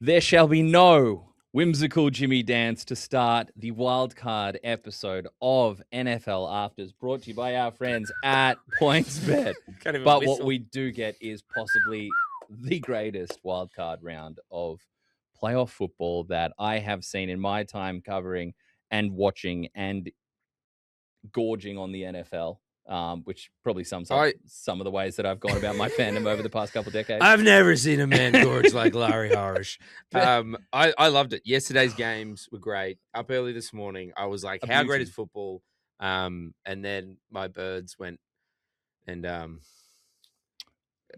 There shall be no whimsical Jimmy dance to start the wildcard episode of NFL Afters, brought to you by our friends at PointsBet. But what we do get is possibly the greatest wildcard round of playoff football that I have seen in my time covering and watching and gorging on the NFL. Which probably sums up some of the ways that I've gone about my fandom over the past couple of decades. I've never seen a man gorge like Laurie Horesh. I loved it. Yesterday's games were great. Up early this morning, I was like, how great is football? And then my birds went and I'm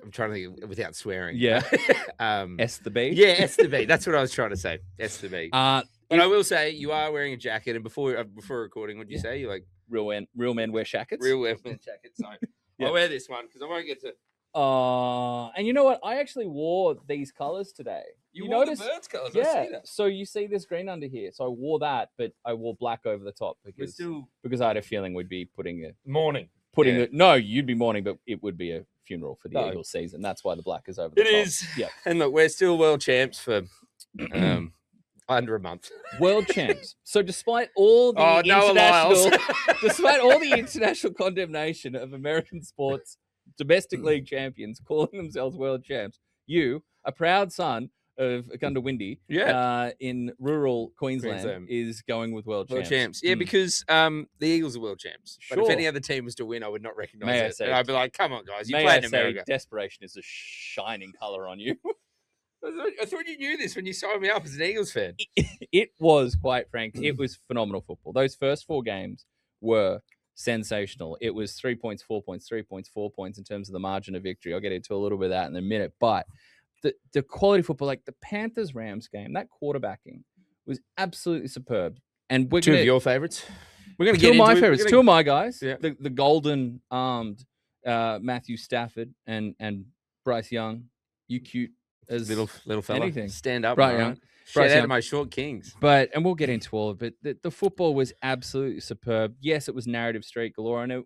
trying to think without swearing. Yeah. S the B? Yeah, S the B. That's what I was trying to say. S the B. But I will say, you are wearing a jacket. And before recording, what did you say? You're like, Real men wear shackets. Real men wear jackets. So I'll wear this one because I won't get to. And you know what? I actually wore these colors today. You wore noticed? The birds colors. Yeah. I see that. So you see this green under here. So I wore that, but I wore black over the top because I had a feeling we'd be mourning. No, you'd be mourning, but it would be a funeral for the Eagles season. That's why the black is over the top. It is. Yeah. And look, we're still world champs for under a month. World champs. So despite all the despite all the international condemnation of American sports domestic league champions calling themselves world champs, you, a proud son of Gundawindi in rural Queensland, is going with world champs. Yeah, because the Eagles are world champs. But if any other team was to win, I would not recognise it. I'd be like, come on, guys, you played in America. Desperation is a shining colour on you. I thought you knew this when you signed me up as an Eagles fan. It was, quite frankly, it was phenomenal football. Those first 4 games were sensational. It was 3 points, 4 points, 3 points, 4 points in terms of the margin of victory. I'll get into a little bit of that in a minute. But the quality of football, like the Panthers-Rams game, that quarterbacking was absolutely superb. And we're two of your favorites. We're going to get into my favorites. 2 of my guys. Yeah. The golden-armed Matthew Stafford and Bryce Young. You cute. As little fella, anything. Stand up, right? Young. Shout out to my short kings. And we'll get into all of it. The football was absolutely superb. Yes, it was narrative street galore, and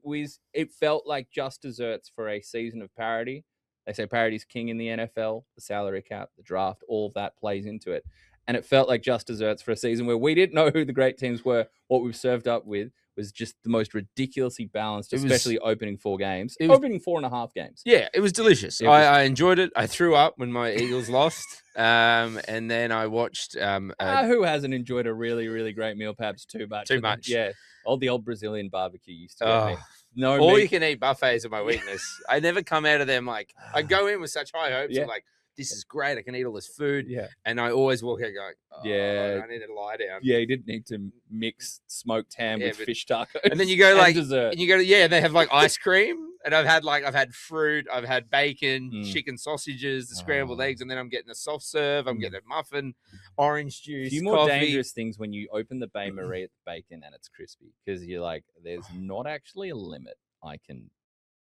it felt like just desserts for a season of parody. They say parody's king in the NFL. The salary cap, the draft, all of that plays into it, and it felt like just desserts for a season where we didn't know who the great teams were. What we've served up with was just the most ridiculously balanced, especially opening 4 games. Opening 4.5 games. Yeah, it was delicious. I enjoyed it. I threw up when my Eagles lost. And then I watched... who hasn't enjoyed a really, really great meal? Perhaps too much. Too much. Yeah. The old Brazilian barbecue used to get me. No, all you can eat buffets are my weakness. I never come out of them like... I go in with such high hopes. I'm like, this is great. I can eat all this food. Yeah. And I always walk out going, I need to lie down. Yeah, you didn't need to mix smoked ham with fish tacos. And then you go like, dessert. And you go, they have like ice cream. And I've had fruit, I've had bacon, chicken sausages, the scrambled eggs, and then I'm getting a soft serve, I'm getting a muffin, orange juice, a few more dangerous things when you open the Bain Marie at the bacon and it's crispy. Because you're like, there's not actually a limit I can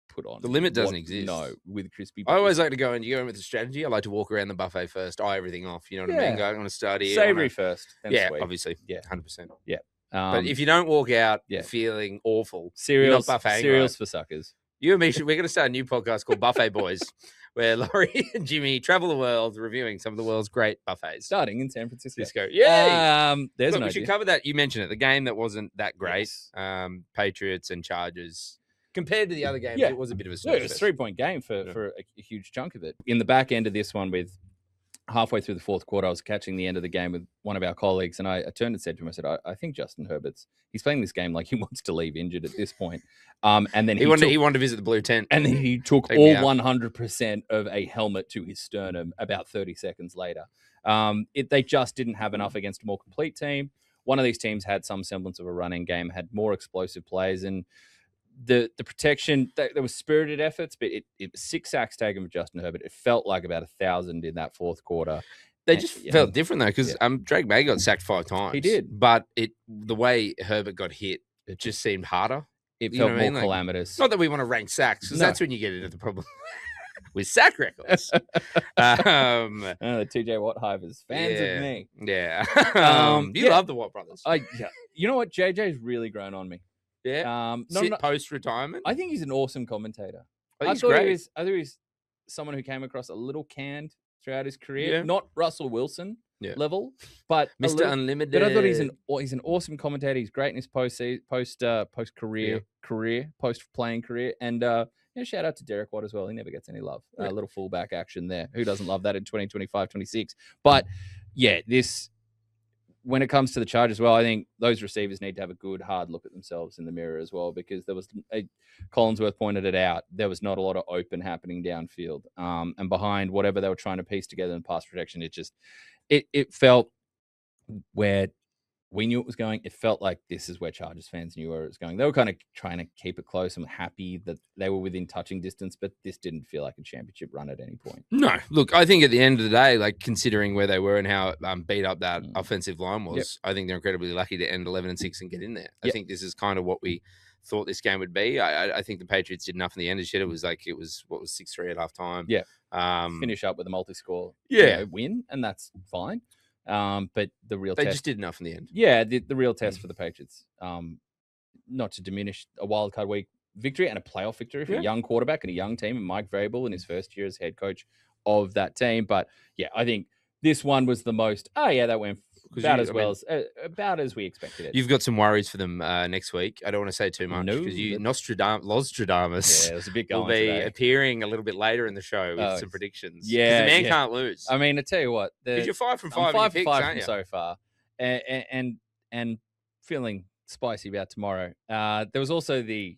put on. The limit doesn't exist. No, with crispy. I always like to go in with a strategy. I like to walk around the buffet first, eye everything off. You know what I mean? I'm going to start here. Savoury first. Then sweet. Obviously. Yeah. 100%. Yeah. But if you don't walk out feeling awful, cereals buffet for suckers. You and me, we're going to start a new podcast called Buffet Boys, where Laurie and Jimmy travel the world reviewing some of the world's great buffets. Starting in San Francisco. Yeah. We should cover that. You mentioned it. The game that wasn't that great, Patriots and Chargers. Compared to the other games, it was a bit of a snooze. It was a 3-point game for a huge chunk of it. In the back end of this one, with halfway through the fourth quarter, I was catching the end of the game with one of our colleagues, and I turned and said to him, I said, I think Justin he's playing this game like he wants to leave injured at this point. And then he wanted to visit the blue tent. And then he took all 100% of a helmet to his sternum about 30 seconds later. They just didn't have enough against a more complete team. One of these teams had some semblance of a running game, had more explosive plays, and the protection, there was spirited efforts, but it was 6 sacks taken with Justin Herbert. It felt like about 1,000 in that fourth quarter. They just felt different though, because Drake Maye got sacked 5 times. He did, but the way Herbert got hit, it just seemed harder. It felt more calamitous. Not that we want to rank sacks, because that's when you get into the problem with sack records. The TJ Watt Hivers, fans of me. Yeah, you love the Watt brothers. You know what? JJ's really grown on me. Yeah. Post-retirement. I think he's an awesome commentator. I think he's great. I thought he was someone who came across a little canned throughout his career. Yeah. Not Russell Wilson level, but Mr. Unlimited. But I thought he's an awesome commentator. He's great in his post career, post playing career, and shout out to Derek Watt as well. He never gets any love. Little fullback action there. Who doesn't love that in 2025-26? But yeah, when it comes to the Chargers, well, I think those receivers need to have a good, hard look at themselves in the mirror as well, because there was Collinsworth pointed it out. There was not a lot of open happening downfield, and behind whatever they were trying to piece together in pass protection, it felt where we knew it was going. It felt like this is where Chargers fans knew where it was going. They were kind of trying to keep it close and happy that they were within touching distance, but this didn't feel like a championship run at any point. No, look, I think at the end of the day, like considering where they were and how beat up that offensive line was, I think they're incredibly lucky to end 11-6 and get in there. I think this is kind of what we thought this game would be. I think the Patriots did enough in the end. It was 6-3 at halftime. Yeah. Finish up with a multi-score win, and that's fine. But the real they test, just did enough in the end. Yeah, the real test for the Patriots, not to diminish a wildcard week victory and a playoff victory for a young quarterback and a young team, and Mike Vrabel in his first year as head coach of that team. But yeah, I think this one was the most. That went about as we expected it. You've got some worries for them next week. I don't want to say too much because Nostradamus there's a bit going will be today. Appearing a little bit later in the show with some predictions. Yeah, the man can't lose. I mean, I tell you what, because you're 5 from 5. I'm 5 from 5 aren't you? so far, and feeling spicy about tomorrow. There was also the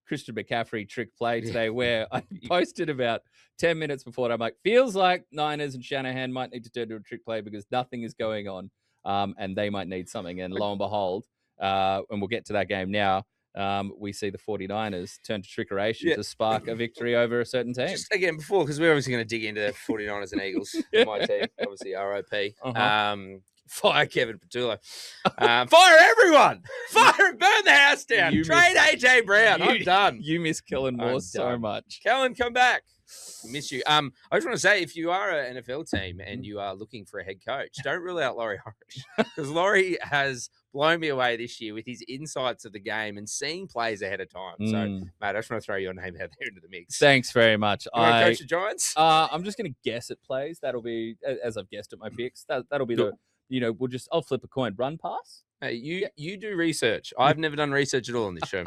Christian McCaffrey trick play today where I posted about 10 minutes before it. I'm like, feels like Niners and Shanahan might need to turn to a trick play because nothing is going on, and they might need something. And lo and behold, and we'll get to that game now, we see the 49ers turn to trickeration to spark a victory over a certain team. Just again, before, because we're obviously going to dig into the 49ers and Eagles, my team, obviously ROP. Fire Kevin Petula. Fire everyone. Fire and burn the house down. Trade AJ Brown. I'm done. You miss Kellen Moore so much. Kellen, come back. Miss you. I just want to say, if you are an NFL team and you are looking for a head coach, don't rule out Laurie Horesh, because Laurie has blown me away this year with his insights of the game and seeing plays ahead of time. So, mate, I just want to throw your name out there into the mix. Thanks very much. You want to coach the Giants? I'm just going to guess at plays. That'll be, as I've guessed at my picks, that'll be I'll flip a coin. Run pass? Hey, you do research. I've never done research at all on this show.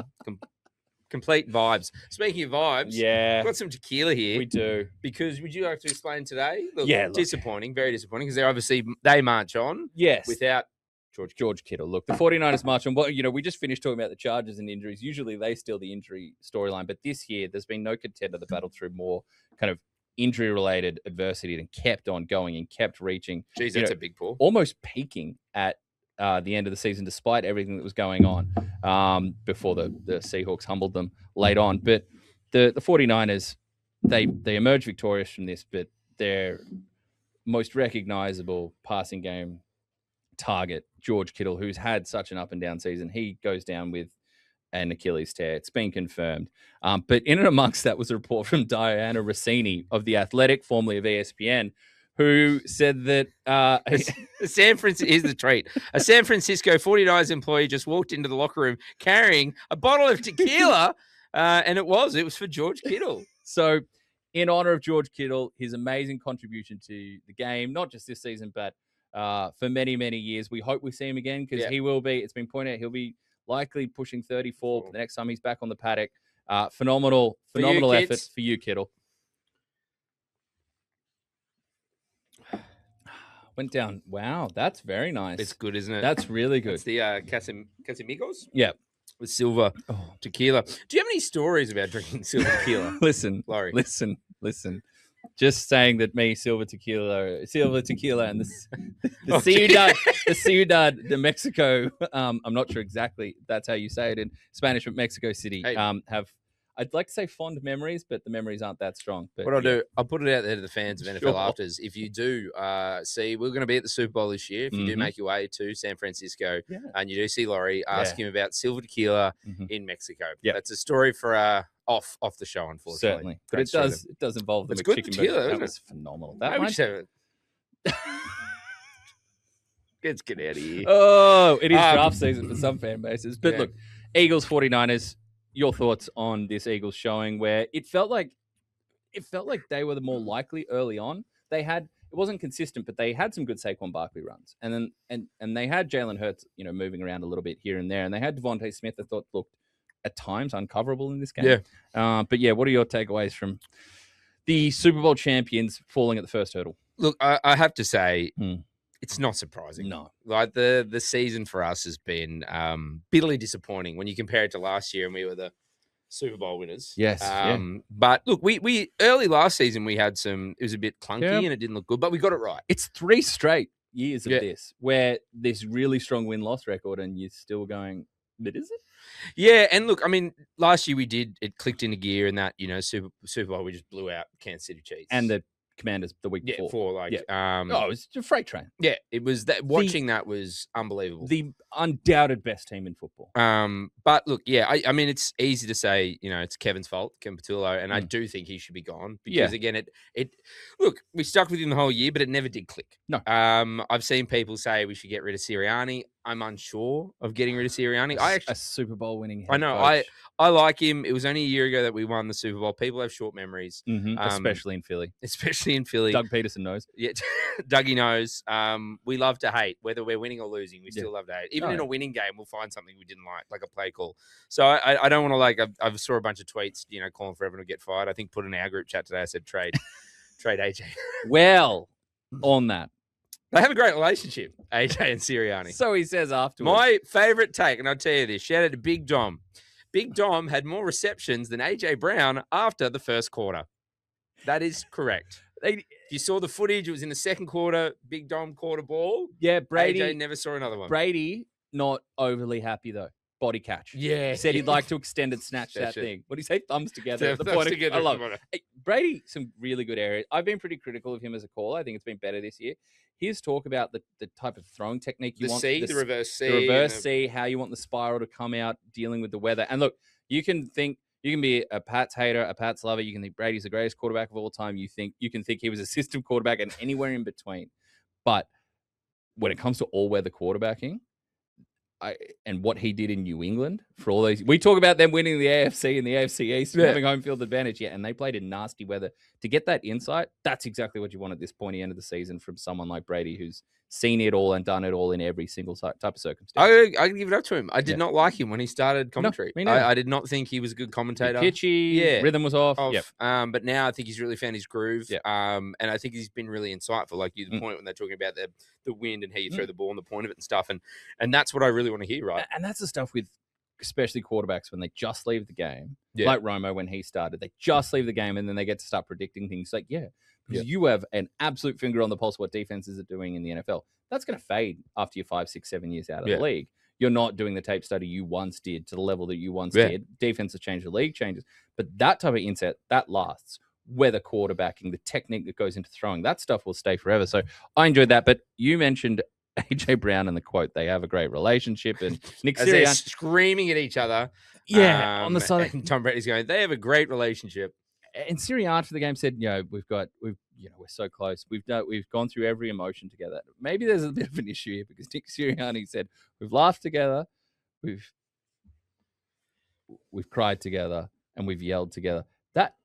Complete vibes. Speaking of vibes, we've got some tequila here. We do. Because would you like to explain today? Look, look. Disappointing, very disappointing, because they march on. Yes. Without George Kittle. Look, the 49ers march on. We just finished talking about the Chargers and injuries. Usually they steal the injury storyline, but this year there's been no contender that battled through more kind of injury-related adversity and kept on going and kept reaching. Jeez, that's a big pull. Almost peaking at the end of the season, despite everything that was going on before the Seahawks humbled them late on. But the 49ers, they emerged victorious from this, but their most recognizable passing game target, George Kittle, who's had such an up and down season, he goes down with an Achilles tear. It's been confirmed. But in and amongst that was a report from Diana Rossini of The Athletic, formerly of ESPN, who said that here's the treat. A San Francisco 49ers employee just walked into the locker room carrying a bottle of tequila, and it was for George Kittle. So in honor of George Kittle, his amazing contribution to the game, not just this season, but for many, many years. We hope we see him again because he will be, it's been pointed out, he'll be likely pushing 34 the next time he's back on the paddock. Phenomenal effort for you, Kittle. Went down. Wow, that's very nice. It's good, isn't it? That's really good. It's the Casamigos? Yeah. With silver tequila. Do you have any stories about drinking silver tequila? Listen, Laurie. Listen. Just saying that silver tequila, and the Ciudad de Mexico. I'm not sure exactly that's how you say it in Spanish, but Mexico City have. I'd like to say fond memories, but the memories aren't that strong. But what I'll do, I'll put it out there to the fans of NFL Afters. If you do see, we're going to be at the Super Bowl this year. If you do make your way to San Francisco and you do see Laurie, ask him about silver tequila in Mexico. Yeah, that's a story for off the show, unfortunately. Certainly, but it does involve the McChicken tequila. That was phenomenal. Let's get out of here. Oh, it is draft season for some fan bases. But look, Eagles 49ers. Your thoughts on this Eagles showing where it felt like they were the more likely early on. they had it wasn't consistent, but they had some good Saquon Barkley runs, and then and they had Jalen Hurts, moving around a little bit here and there, and they had Devontae Smith. I thought looked at times uncoverable in this game. Yeah. But yeah, what are your takeaways from the Super Bowl champions falling at the first hurdle? Look, I have to say, it's not surprising. No. Like the season for us has been bitterly disappointing when you compare it to last year, and we were the Super Bowl winners. Yes. But look, we early last season we had it was a bit clunky and it didn't look good, but we got it right. It's 3 straight years of this where this really strong win-loss record, and you're still going, but is it? Yeah, and look, I mean, last year it clicked into gear, and that Super Bowl we just blew out Kansas City Chiefs and the Commanders the week before. it was a freight train. Yeah, it was that. Watching that was unbelievable. The undoubted best team in football. But look, I mean, it's easy to say, it's Kevin's fault, Kevin Patullo, and I do think he should be gone because again, look, we stuck with him the whole year, but it never did click. No. I've seen people say we should get rid of Sirianni. I'm unsure of getting rid of Sirianni. A Super Bowl winning head I know. coach. I like him. It was only a year ago that we won the Super Bowl. People have short memories. Especially in Philly. Doug Peterson knows. Yeah, Dougie knows. We love to hate. Whether we're winning or losing, we still love to hate. Even in a winning game, we'll find something we didn't like a play call. So I don't want to I've saw a bunch of tweets, calling for everyone to get fired. I think put in our group chat today, I said trade AJ. Well, on that. They have a great relationship, AJ and Sirianni. So he says afterwards. My favourite take, and I'll tell you this, shout out to Big Dom. Big Dom had more receptions than AJ Brown after the first quarter. That is correct. You saw the footage. It was in the second quarter. Big Dom caught a ball. Yeah, Brady. AJ never saw another one. Brady, not overly happy, though. Body catch. Yeah. Said he'd like to extend and snatch that thing. What do you say? Thumbs together. I love it. Hey, Brady, some really good areas. I've been pretty critical of him as a caller. I think it's been better this year. His talk about the type of throwing technique you want. The reverse C. The reverse C, how you want the spiral to come out, dealing with the weather. And look, you can be a Pats hater, a Pats lover. You can think Brady's the greatest quarterback of all time. You can think he was a system quarterback and anywhere in between. But when it comes to all-weather quarterbacking, and what he did in New England for all those, we talk about them winning the AFC and the AFC East and having home field advantage, and they played in nasty weather. To get that insight, that's exactly what you want at this pointy end of the season from someone like Brady, who's seen it all and done it all in every single type of circumstance. I can give it up to him. I did not like him when he started commentary. No, I did not think he was a good commentator. Pitchy, rhythm was off. Yep. But now I think he's really found his groove. Yep. And I think he's been really insightful. Like the point when they're talking about the wind and how you throw the ball and the point of it and stuff. And that's what I really want to hear, right? And that's the stuff with especially quarterbacks when they just leave the game. Like Romo when he started. They just leave the game and then they get to start predicting things like, because you have an absolute finger on the pulse of what defenses are doing in the NFL. That's going to fade after you're 5, 6, 7 years out of the league. You're not doing the tape study you once did to the level that you once did. Defense has changed, the league changes. But that type of insight, that lasts. Weather quarterbacking, the technique that goes into throwing, that stuff will stay forever. So I enjoyed that. But you mentioned AJ Brown and the quote, they have a great relationship. And Nick Sirianni, they're screaming at each other. On the side. And Tom Brady's going, they have a great relationship. And Sirianni after the game said, we're so close. We've gone through every emotion together. Maybe there's a bit of an issue here because Nick Sirianni said, we've laughed together, we've cried together, and we've yelled together. That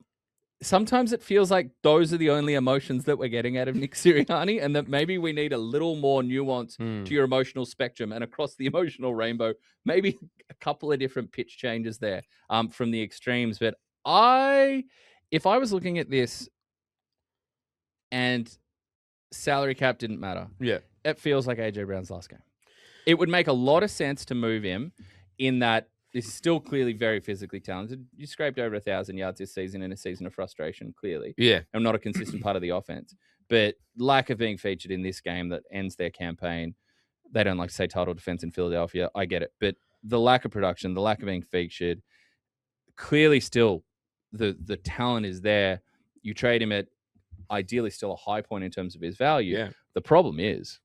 sometimes it feels like those are the only emotions that we're getting out of Nick Sirianni, and that maybe we need a little more nuance to your emotional spectrum and across the emotional rainbow. Maybe a couple of different pitch changes there from the extremes. But if I was looking at this and salary cap didn't matter, it feels like AJ Brown's last game. It would make a lot of sense to move him in that this is still clearly very physically talented. You scraped over 1,000 yards this season in a season of frustration, clearly. Yeah. And not a consistent part of the offense. But lack of being featured in this game that ends their campaign. They don't like to say title defense in Philadelphia. I get it. But the lack of production, the lack of being featured, clearly still the talent is there. You trade him at ideally still a high point in terms of his value. Yeah. The problem is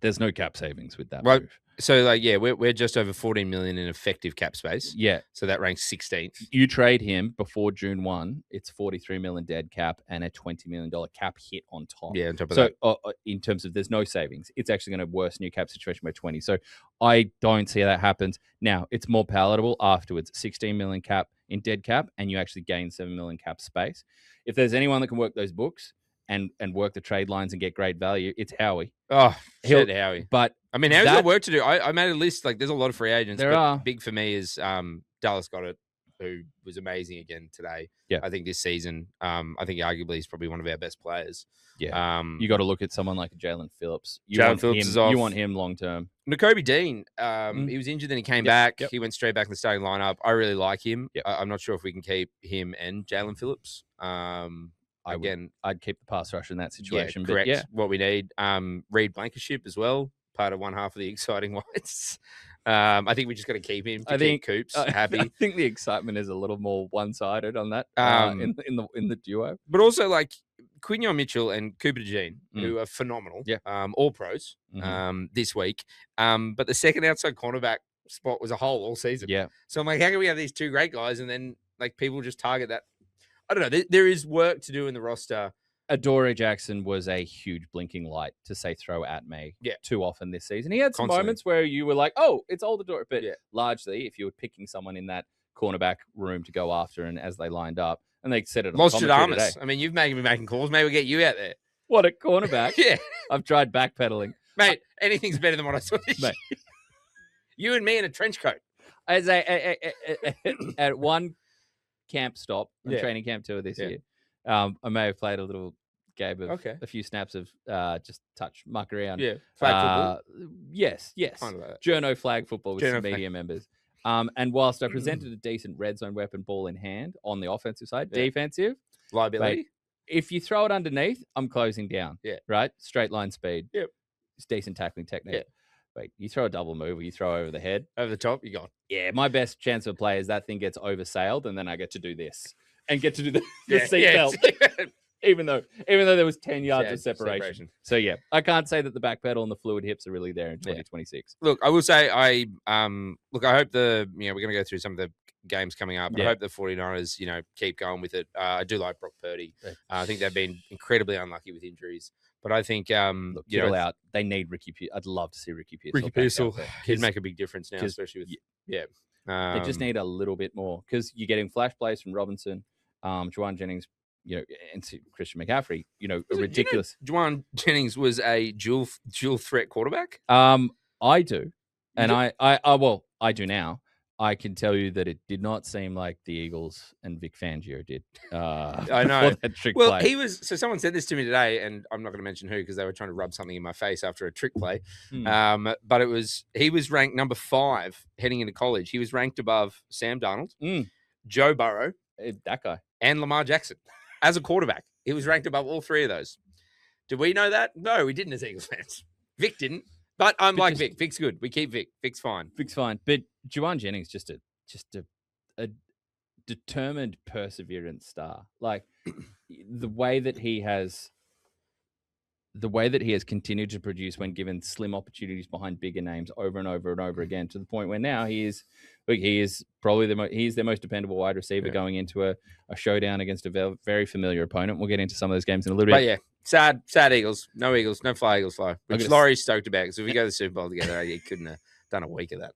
there's no cap savings with that move. So we're just over 14 million in effective cap space. Yeah. So that ranks 16th. You trade him before June 1, it's 43 million dead cap and a $20 million cap hit on top. Yeah, on top of that. So in terms of there's no savings, it's actually going to worsen your cap situation by 20. So I don't see how that happens. Now, it's more palatable afterwards. 16 million cap in dead cap, and you actually gain 7 million cap space. If there's anyone that can work those books, and work the trade lines and get great value, it's Howie. Oh, shit, Howie. But I mean, Howie's got work to do. I made a list. Like, there's a lot of free agents. There are. Big for me is Dallas Goedert, who was amazing again today. Yeah. I think this season, I think arguably he's probably one of our best players. Yeah. You got to look at someone like Jalen Phillips. You want him long term. Nakobe Dean, he was injured, then he came back. Yep. He went straight back in the starting lineup. I really like him. Yep. I'm not sure if we can keep him and Jalen Phillips. I'd keep the pass rush in that situation. Yeah, correct. But what we need. Reed Blankenship as well, part of one half of the exciting whites. I think we just got to keep him to keep Coops happy. I think the excitement is a little more one-sided on that in the duo. But also like Quinyon Mitchell and Cooper DeJean, who are phenomenal. Yeah. All pros this week. But the second outside cornerback spot was a hole all season. Yeah. So I'm like, how can we have these two great guys and then like people just target that? I don't know. There is work to do in the roster. Adoree Jackson was a huge blinking light to say throw at me too often this season. He had some moments where you were like, oh, it's old Adoree. But largely, if you were picking someone in that cornerback room to go after and as they lined up, and they said it on commentary today. I mean, you've made me making calls. Maybe we'll get you out there. What, a cornerback? Yeah. I've tried backpedaling. Mate, anything's better than what I saw this year. You and me in a trench coat. As at one camp stop, training camp tour this year, I may have played a little game of a few snaps of just touch, muck around. Yeah, flag football. Yes. Journo flag football with some media members. And whilst I presented a decent red zone weapon ball in hand on the offensive side, defensive liability. Mate, if you throw it underneath, I'm closing down. Yeah. Right? Straight line speed. Yep. It's decent tackling technique. Yeah. Wait, you throw a double move or you throw over the head. Over the top, you're gone. Yeah, my best chance of play is that thing gets oversailed and then I get to do this. And get to do the seatbelt. Even though there was 10 yards of separation. So, yeah, I can't say that the backpedal and the fluid hips are really there in 2026. Look, I will say I hope we're going to go through some of the games coming up. I hope the 49ers, keep going with it. I do like Brock Purdy. I think they've been incredibly unlucky with injuries. But I think, out. They need Ricky Pearsall. I'd love to see Ricky Pearsall. Ricky Pearsall, he'd make a big difference now, especially with, they just need a little bit more because you're getting flash plays from Robinson, Juwan Jennings, and Christian McCaffrey, a ridiculous. Juwan Jennings was a dual threat quarterback. I do. And I do now. I can tell you that it did not seem like the Eagles and Vic Fangio did. I know. That trick well, play. he was. So someone said this to me today, and I'm not going to mention who because they were trying to rub something in my face after a trick play. But he was ranked number 5 heading into college. He was ranked above Sam Darnold, Joe Burrow, that guy, and Lamar Jackson as a quarterback. He was ranked above all 3 of those. Did we know that? No, we didn't as Eagles fans. Vic didn't. But I'm like Vic. Vic's good. We keep Vic. Vic's fine. But Juwan Jennings just a determined perseverance star. Like the way that he has continued to produce when given slim opportunities behind bigger names over and over and over again, to the point where now he is probably he's their most dependable wide receiver going into a showdown against a very familiar opponent. We'll get into some of those games in a little bit. But yeah. Sad Eagles. No Eagles. No fly Eagles fly. Which Laurie's stoked about because if we go to the Super Bowl together, he couldn't have done a week of that.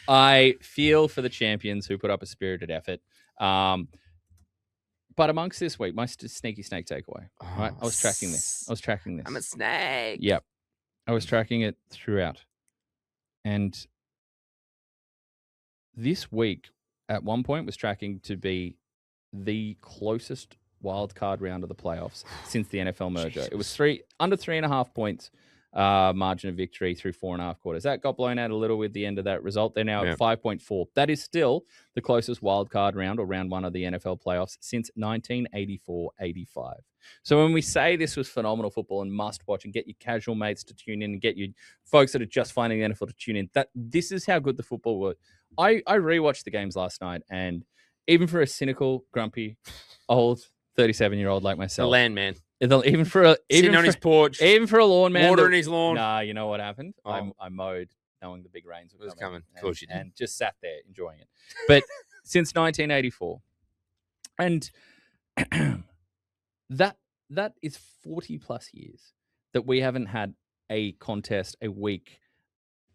I feel for the champions who put up a spirited effort. But amongst this week, my sneaky snake takeaway. Right? I was tracking this. I'm a snake. Yep. I was tracking it throughout. And this week, at one point, was tracking to be the closest wild card round of the playoffs since the NFL merger. It was under 3.5 points margin of victory through 4.5 quarters. That got blown out a little with the end of that result. They're now at 5.4. That is still the closest wild card round or round 1 of the NFL playoffs since 1984-85. So when we say this was phenomenal football and must watch and get your casual mates to tune in and get your folks that are just finding the NFL to tune in, that this is how good the football was. I rewatched the games last night, and even for a cynical, grumpy, old 37-year-old like myself. The landman. Sitting on his porch. Even for a lawn man. Water in his lawn. Nah, you know what happened? I mowed knowing the big rains were coming. Of course you did. And just sat there enjoying it. But since 1984. And that is 40 plus years that we haven't had a contest, a week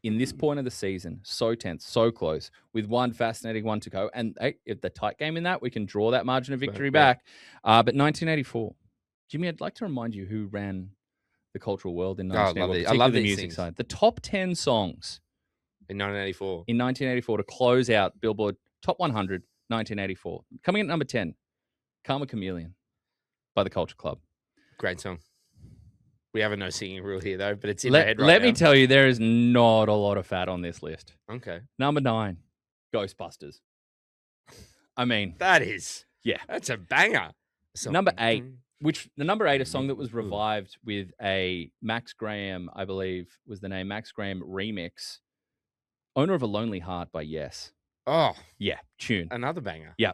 in this point of the season, so tense, so close, with one fascinating one to go. And hey, if the tight game in that, we can draw that margin of victory back. But 1984, Jimmy, I'd like to remind you who ran the cultural world in 1984, I love the these music things. side. The top 10 songs in 1984. In 1984 to close out Billboard Top 100, 1984. Coming in at number 10, Karma Chameleon by the Culture Club. Great song. We have a no singing rule here, though, but it's in my head right now. Let me tell you, there is not a lot of fat on this list. Okay. Number 9, Ghostbusters. I mean... That's a banger. Number 8, a song that was revived with a Max Graham, I believe, was the name, Max Graham remix. Owner of a Lonely Heart by Yes. Oh. Yeah, tune. Another banger. Yeah.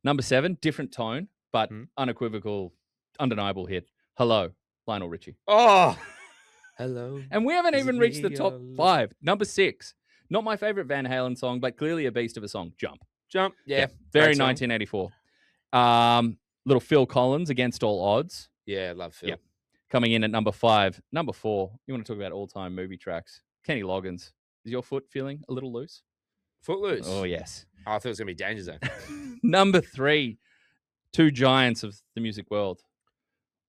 Number 7, different tone, but unequivocal, undeniable hit. Hello, Lionel Richie. Oh. Hello. And we haven't even reached the top 5. Number 6, not my favorite Van Halen song, but clearly a beast of a song. Jump. Yeah. Very 1984. Little Phil Collins, Against All Odds. Yeah, love Phil. Yep. Coming in at number 5. Number 4, you want to talk about all-time movie tracks. Kenny Loggins. Is your foot feeling a little loose? Footloose? Oh, yes. Oh, I thought it was going to be Danger Zone. Number 3, 2 giants of the music world.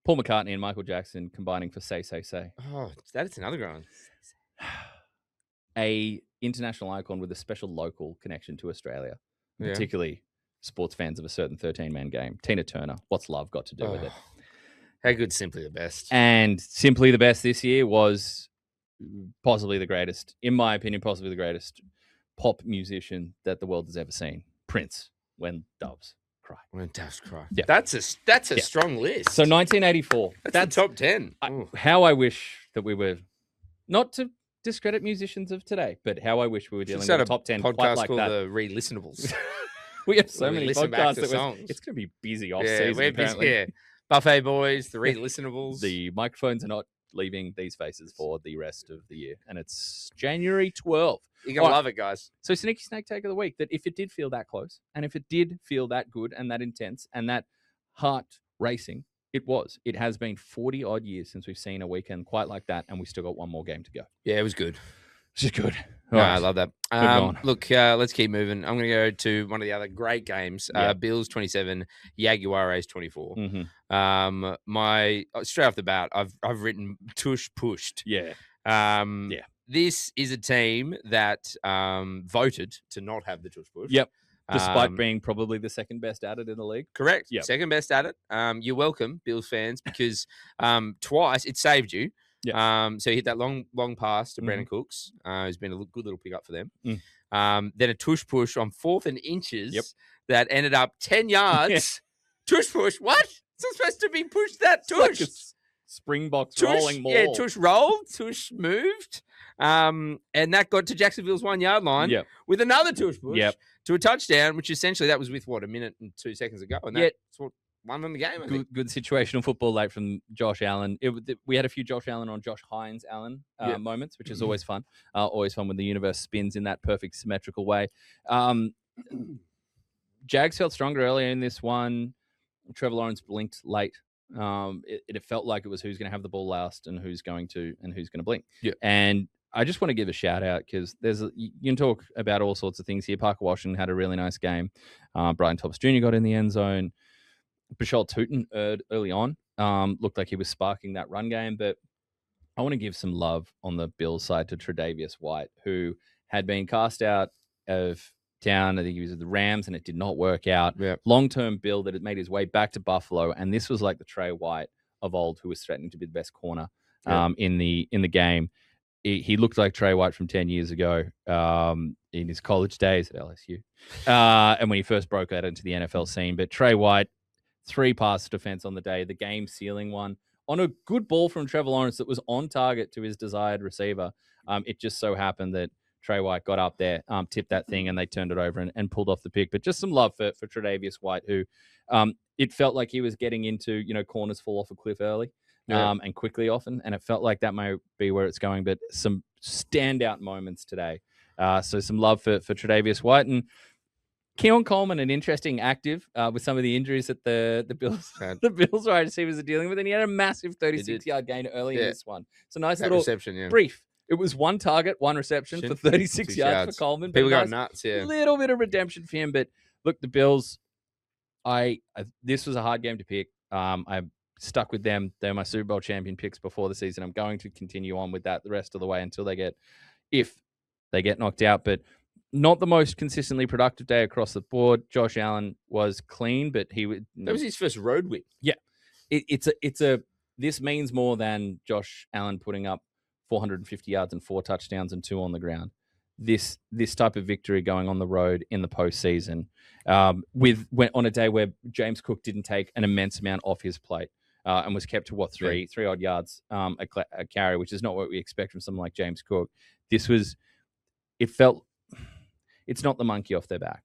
Paul McCartney and Michael Jackson combining for Say, Say, Say. Oh, that's another great one. A international icon with a special local connection to Australia, particularly sports fans of a certain 13-man game. Tina Turner, What's Love Got to Do with it? How good Simply the Best. And Simply the Best this year was possibly the greatest, in my opinion, possibly the greatest pop musician that the world has ever seen. Prince, When Doves Cry. When Doves Cry. Yeah. That's a strong list. So 1984. That's the top 10. How I wish that we were, not to discredit musicians of today, but how I wish we were dealing with the top 10 podcast quite like called that. The Re-Listenables. We have so many podcasts that songs. It's going to be busy off season. We're busy. Buffet Boys, The Re-Listenables. The microphones are not leaving these faces for the rest of the year, and it's January 12th. You're going to love it, guys. So Sneaky Snake Take of the Week, that if it did feel that close, and if it did feel that good and that intense and that heart racing, it was. It has been 40-odd years since we've seen a weekend quite like that, and we still got one more game to go. Yeah, it was good. Just good. I love that. Look, let's keep moving. I'm going to go to one of the other great games. Bills 27, Jaguares 24. Mm-hmm. Straight off the bat, I've written tush pushed. Yeah. This is a team that voted to not have the tush push. Yep. Despite being probably the second best at it in the league. Correct. Yep. Second best at it. You're welcome, Bills fans, because twice it saved you. Yes. So he hit that long pass to Brandon Cooks. Who's been a good little pickup for them. Then a tush push on 4th and inches that ended up 10 yards. Tush push. What? It's not supposed to be pushed that tush. Like Springboks rolling ball. Yeah, tush rolled, tush moved. And that got to Jacksonville's 1-yard line with another tush push to a touchdown, which essentially that was with a minute and 2 seconds ago. And that's what won them the game. I think. Good situational football late from Josh Allen. We had a few Josh Allen on Josh Hines Allen moments, which is always fun. Always fun when the universe spins in that perfect symmetrical way. Jags felt stronger earlier in this one. Trevor Lawrence blinked late. It felt like it was who's going to have the ball last and who's going to blink. Yeah. And I just want to give a shout out because you can talk about all sorts of things here. Parker Washington had a really nice game. Brian Thomas Jr. got in the end zone. Bashal Tootin early on looked like he was sparking that run game, but I want to give some love on the Bills side to Tre'Davious White, who had been cast out of town. I think he was at the Rams, and it did not work out. Yep. Long-term build that had made his way back to Buffalo, and this was like the Trey White of old, who was threatening to be the best corner in the game. He looked like Trey White from 10 years ago in his college days at LSU, and when he first broke out into the NFL scene. But Trey White, 3 pass defense on the day, the game-sealing one on a good ball from Trevor Lawrence that was on target to his desired receiver. It just so happened that Trey White got up there, tipped that thing, and they turned it over and pulled off the pick. But just some love for Tre'Davious White, who it felt like he was getting into, corners fall off a cliff early and quickly often, and it felt like that may be where it's going. But some standout moments today. So some love for Tre'Davious White. And Keon Coleman, an interesting active with some of the injuries that the Bills wide receivers are dealing with, and he had a massive 36-yard gain early in this one. So nice little reception, brief It was 1 target, 1 reception for 36 yards for Coleman. People go nuts, yeah. A little bit of redemption for him, but look, the Bills, this was a hard game to pick. I stuck with them. They're my Super Bowl champion picks before the season. I'm going to continue on with that the rest of the way until if they get knocked out, but not the most consistently productive day across the board. Josh Allen was clean, but that was his first road win. Yeah. This means more than Josh Allen putting up 450 yards and 4 touchdowns and 2 on the ground. This type of victory going on the road in the postseason, on a day where James Cook didn't take an immense amount off his plate and was kept to three odd yards a carry, which is not what we expect from someone like James Cook. It's not the monkey off their back,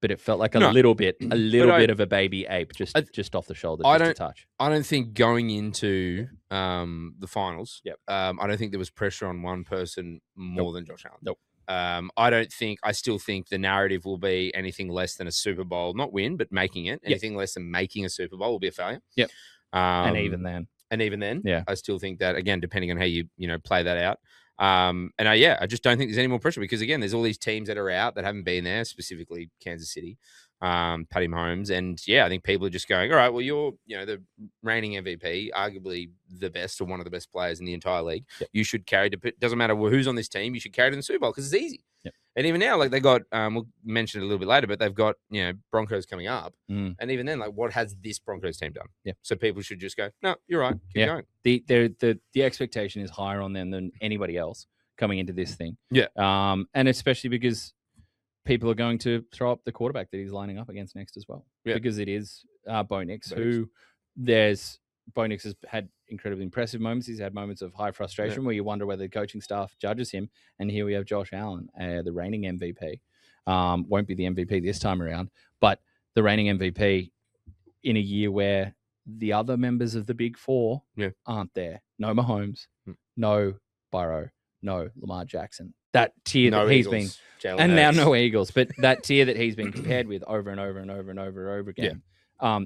but it felt like a little bit of a baby ape just off the shoulder, just a touch. I don't think going into the finals, I don't think there was pressure on one person more than Josh Allen. Nope. I still think the narrative will be anything less than a Super Bowl, not win, but making it. Anything less than making a Super Bowl will be a failure. Yep. And even then, I still think that, again, depending on how you play that out. I just don't think there's any more pressure because, again, there's all these teams that are out that haven't been there, specifically Kansas City, Patty Mahomes. And, I think people are just going, all right, well, you're, the reigning MVP, arguably the best or one of the best players in the entire league. Yep. You should carry – doesn't matter who's on this team, you should carry to the Super Bowl because it's easy. Yep. And even now, they got we'll mention it a little bit later, but they've got, Broncos coming up. Mm. And even then, what has this Broncos team done? Yeah. So people should just go, no, you're right. Keep going. The expectation is higher on them than anybody else coming into this thing. Yeah. And especially because people are going to throw up the quarterback that he's lining up against next as well. Yeah. Because it is Bo Nix, Bo Nix has had incredibly impressive moments. He's had moments of high frustration where you wonder whether the coaching staff judges him. And here we have Josh Allen, the reigning MVP. Won't be the MVP this time around, but the reigning MVP in a year where the other members of the Big Four aren't there. No Mahomes, no Burrow, no Lamar Jackson. That tier that he's been, and now no Eagles, but that tier that he's been compared with over and over and over and over and over again.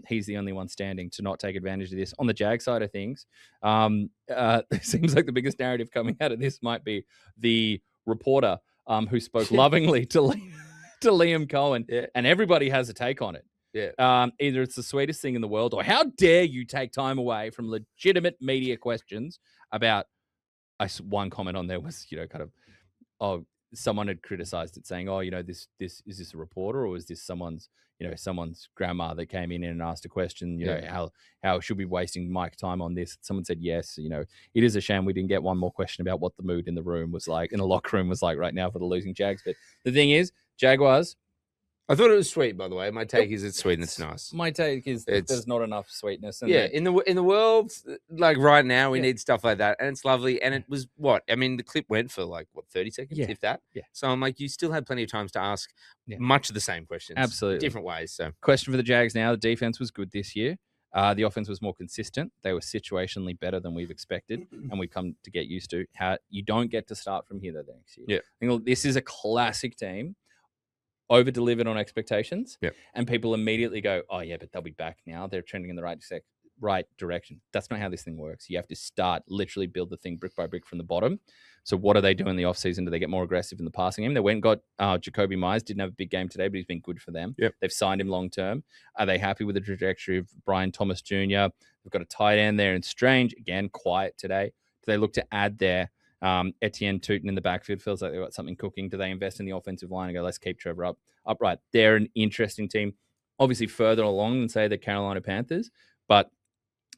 He's the only one standing to not take advantage of this. On the Jag side of things, it seems like the biggest narrative coming out of this might be the reporter who spoke lovingly to Liam Cohen, and everybody has a take on it. Yeah. Either it's the sweetest thing in the world, or how dare you take time away from legitimate media questions about. One comment on there was, someone had criticized it, saying, is this a reporter or is this someone's grandma that came in and asked a question? How should we be wasting mic time on this? Someone said yes. It is a shame we didn't get one more question about what the mood in the room was like, in the locker room was like right now for the losing Jags. But the thing is, Jaguars. I thought it was sweet, by the way. My take is it's sweet and it's nice. My take is there's not enough sweetness. In the world, like right now, we need stuff like that. And it's lovely. And it was the clip went for 30 seconds, if that? Yeah. So I'm like, you still had plenty of times to ask much of the same questions. Absolutely. Different ways. So question for the Jags now. The defense was good this year. The offense was more consistent. They were situationally better than we've expected, and we've come to get used to. How you don't get to start from here the next year. Yeah. I think this is a classic team. Over-delivered on expectations, and people immediately go, oh, yeah, but they'll be back now. They're trending in the right direction. That's not how this thing works. You have to literally build the thing brick by brick from the bottom. So what do they do in the offseason? Do they get more aggressive in the passing game? They went and got Jacoby Myers. Didn't have a big game today, but he's been good for them. Yep. They've signed him long-term. Are they happy with the trajectory of Brian Thomas Jr.? They've got a tight end there and Strange. Again, quiet today. Do they look to add there? Etienne Tootin in the backfield feels like they've got something cooking. Do they invest in the offensive line and go, let's keep Trevor upright? They're an interesting team, obviously further along than, say, the Carolina Panthers, but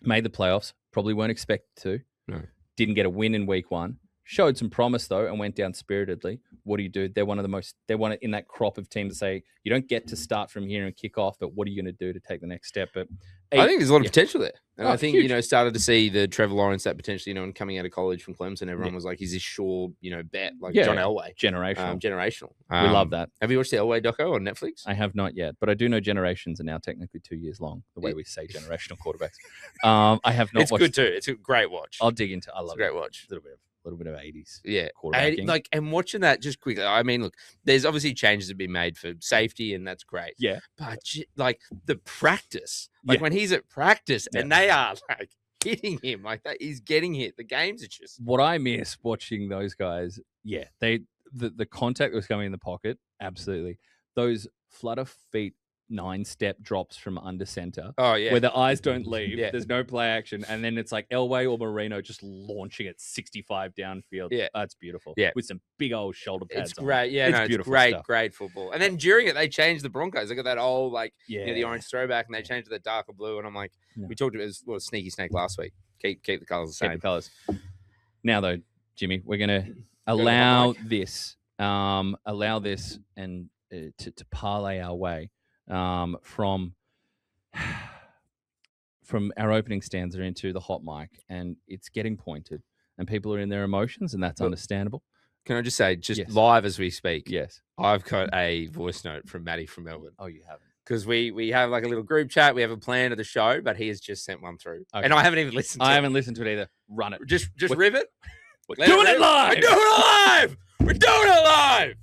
made the playoffs. Probably weren't expected to. No. Didn't get a win in week 1. Showed some promise, though, and went down spiritedly. What do? They're one in that crop of teams that say, you don't get to start from here and kick off, but what are you going to do to take the next step? But I think there's a lot of potential there. And I think, huge. Started to see the Trevor Lawrence that potentially, and coming out of college from Clemson, everyone was like, he's this sure, bet, like John Elway. Generational. We love that. Have you watched the Elway doco on Netflix? I have not yet, but I do know generations are now technically 2 years long, the way we say generational quarterbacks. I have not It's watched. good too. It's a great watch. I'll dig into it. I love it. It's a great watch. A little bit of 80s. Yeah. Quarterbacking. And watching that just quickly, I mean, look, there's obviously changes that have been made for safety, and that's great. Yeah. But the practice, when he's at practice and they are hitting him like that. He's getting hit. The games are just what I miss watching those guys. Yeah, the contact that was coming in the pocket, absolutely. Those flutter feet 9-step drops from under center. Oh yeah, where the eyes don't leave. Yeah. There's no play action, and then it's like Elway or Moreno just launching at 65 downfield. Yeah. That's beautiful. Yeah. With some big old shoulder pads. it's great. Yeah, it's no, beautiful it's great, stuff. great football. And then during it, they changed the Broncos. They got that old the orange throwback, and they changed to the darker blue. And I'm like, we talked about it was sneaky snake last week. Keep the colours the same. Keep the colours. Now though, Jimmy, we're gonna allow this and to parlay our way from our opening stanza into the hot mic, and it's getting pointed, and people are in their emotions, and that's understandable. Can I just say, live as we speak? Yes, I've got a voice note from Maddie from Melbourne. Oh, you haven't? Because we have like a little group chat. We have a plan of the show, but he has just sent one through, and I haven't even listened to it. I haven't listened to it either. Run it. Just riv it. We're doing it live. We're doing it live. We're doing it live.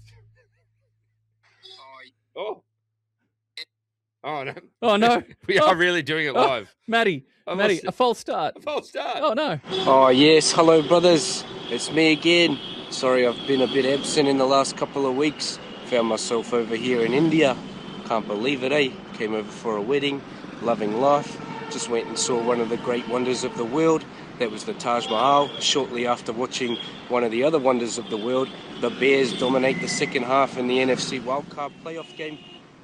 Oh no! Oh no! We are really doing it live. Maddie, a false start. A false start. Oh no! Oh yes, hello brothers. It's me again. Sorry I've been a bit absent in the last couple of weeks. Found myself over here in India. Can't believe it, eh? Came over for a wedding, loving life. Just went and saw one of the great wonders of the world. That was the Taj Mahal. Shortly after watching one of the other wonders of the world, the Bears dominate the second half in the NFC wildcard playoff game.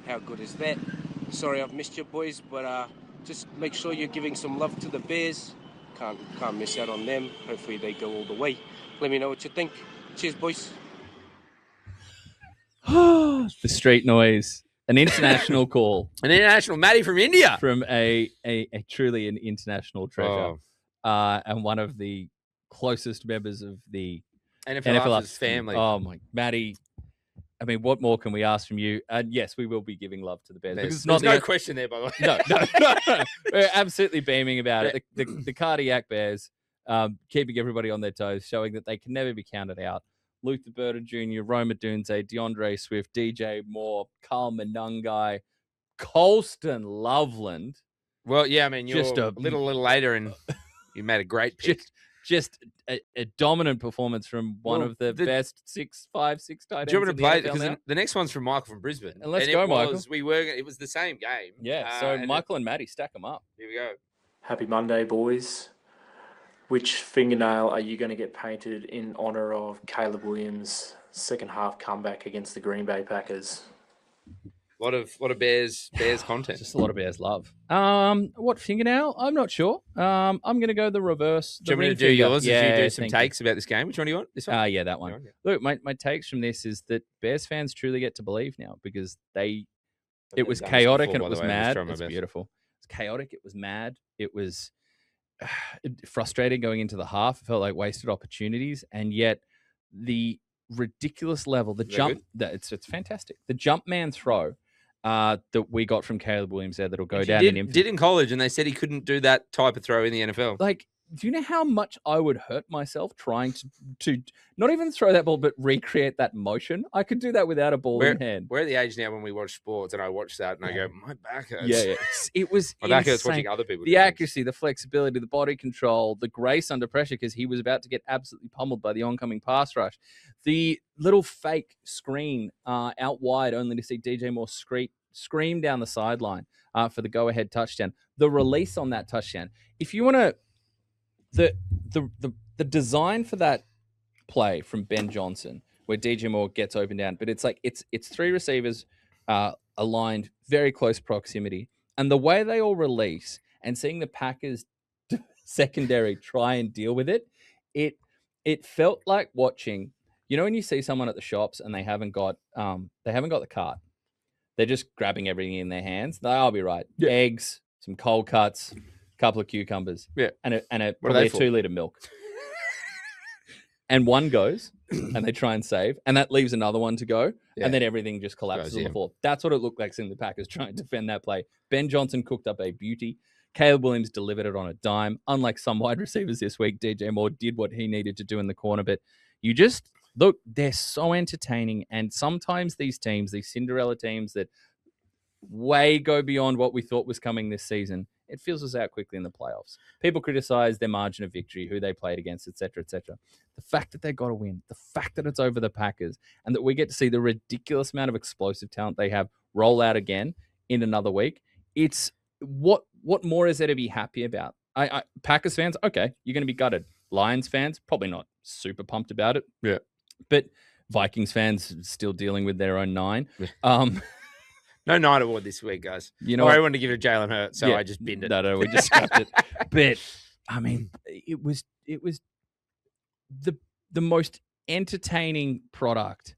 How good is that? Sorry I've missed you boys, but just make sure you're giving some love to the Bears. Can't miss out on them. Hopefully they go all the way. Let me know what you think. Cheers, boys. The street noise. An international call. An international Maddie from India. From a truly an international treasure. And one of the closest members of the NFL family. Oh my, Maddie. I mean, what more can we ask from you? And yes, we will be giving love to the Bears. There's no question there, by the way. No. We're absolutely beaming about it. The cardiac Bears, keeping everybody on their toes, showing that they can never be counted out. Luther Burden Jr., Roma Dunze, DeAndre Swift, DJ Moore, Carl Manungai, Colston Loveland. Well, yeah, I mean, you're just a little later, and you made a great pick. Just a dominant performance from one of the best 6'5", 6 tight ends. Do you want me to play? Because the next one's from Michael from Brisbane. And let's go, Michael. It was the same game. Yeah, so Michael and Maddie, stack them up. Here we go. Happy Monday, boys. Which fingernail are you going to get painted in honour of Caleb Williams' second half comeback against the Green Bay Packers? A lot of Bears content. Just a lot of Bears love. What fingernail? I'm not sure. I'm going to go the reverse. Do you want me to do yours? Yeah, as you do some takes about this game. Which one do you want? This one? Yeah, that one. Look, my takes from this is that Bears fans truly get to believe now because it was chaotic and it was mad. It's beautiful. It's chaotic. It was mad. It was frustrating going into the half. It felt like wasted opportunities, and yet the ridiculous level, the jump, it's fantastic. The jump man throw that we got from Caleb Williams there that'll go down in infamy. Did in college, and they said he couldn't do that type of throw in the NFL. Like, do you know how much I would hurt myself trying to not even throw that ball, but recreate that motion? I could do that without a ball in hand. We're at the age now when we watch sports, and I watch that, and I go, my back hurts. Yeah. It was my back hurts watching other people. The accuracy, the flexibility, the body control, the grace under pressure, because he was about to get absolutely pummeled by the oncoming pass rush. The little fake screen out wide, only to see DJ Moore scream down the sideline for the go-ahead touchdown. The release on that touchdown. If you want to... The design for that play from Ben Johnson, where DJ Moore gets open down, but it's like it's three receivers aligned very close proximity, and the way they all release and seeing the Packers secondary try and deal with it, it felt like watching. You know when you see someone at the shops and they haven't got the cart, they're just grabbing everything in their hands. I'll be right. Yeah. Eggs, some cold cuts. Couple of cucumbers, and probably a 2-liter milk, and one goes, and they try and save, and that leaves another one to go, and then everything just collapses on the floor. That's what it looked like seeing the Packers trying to defend that play. Ben Johnson cooked up a beauty. Caleb Williams delivered it on a dime. Unlike some wide receivers this week, DJ Moore did what he needed to do in the corner. But you just look, they're so entertaining, and sometimes these teams, these Cinderella teams that way go beyond what we thought was coming this season. It fizzles out quickly in the playoffs. People criticize their margin of victory, who they played against, etc., etc. The fact that they got to win, the fact that it's over the Packers, and that we get to see the ridiculous amount of explosive talent they have roll out again in another week, it's what more is there to be happy about? Packers fans, okay, you're going to be gutted. Lions fans, probably not super pumped about it. Yeah. But Vikings fans still dealing with their own 9. No night award this week, guys. You know, I wanted to give it to Jalen Hurts, so I just binned it. No, we just scrapped it. But I mean, it was the most entertaining product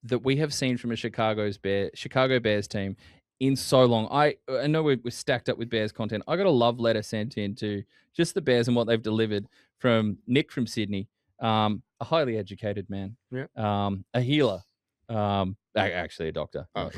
that we have seen from a Chicago Bears team in so long. I know we're stacked up with Bears content. I got a love letter sent in to just the Bears and what they've delivered from Nick from Sydney, a highly educated man, a healer. Actually, a doctor. Oh.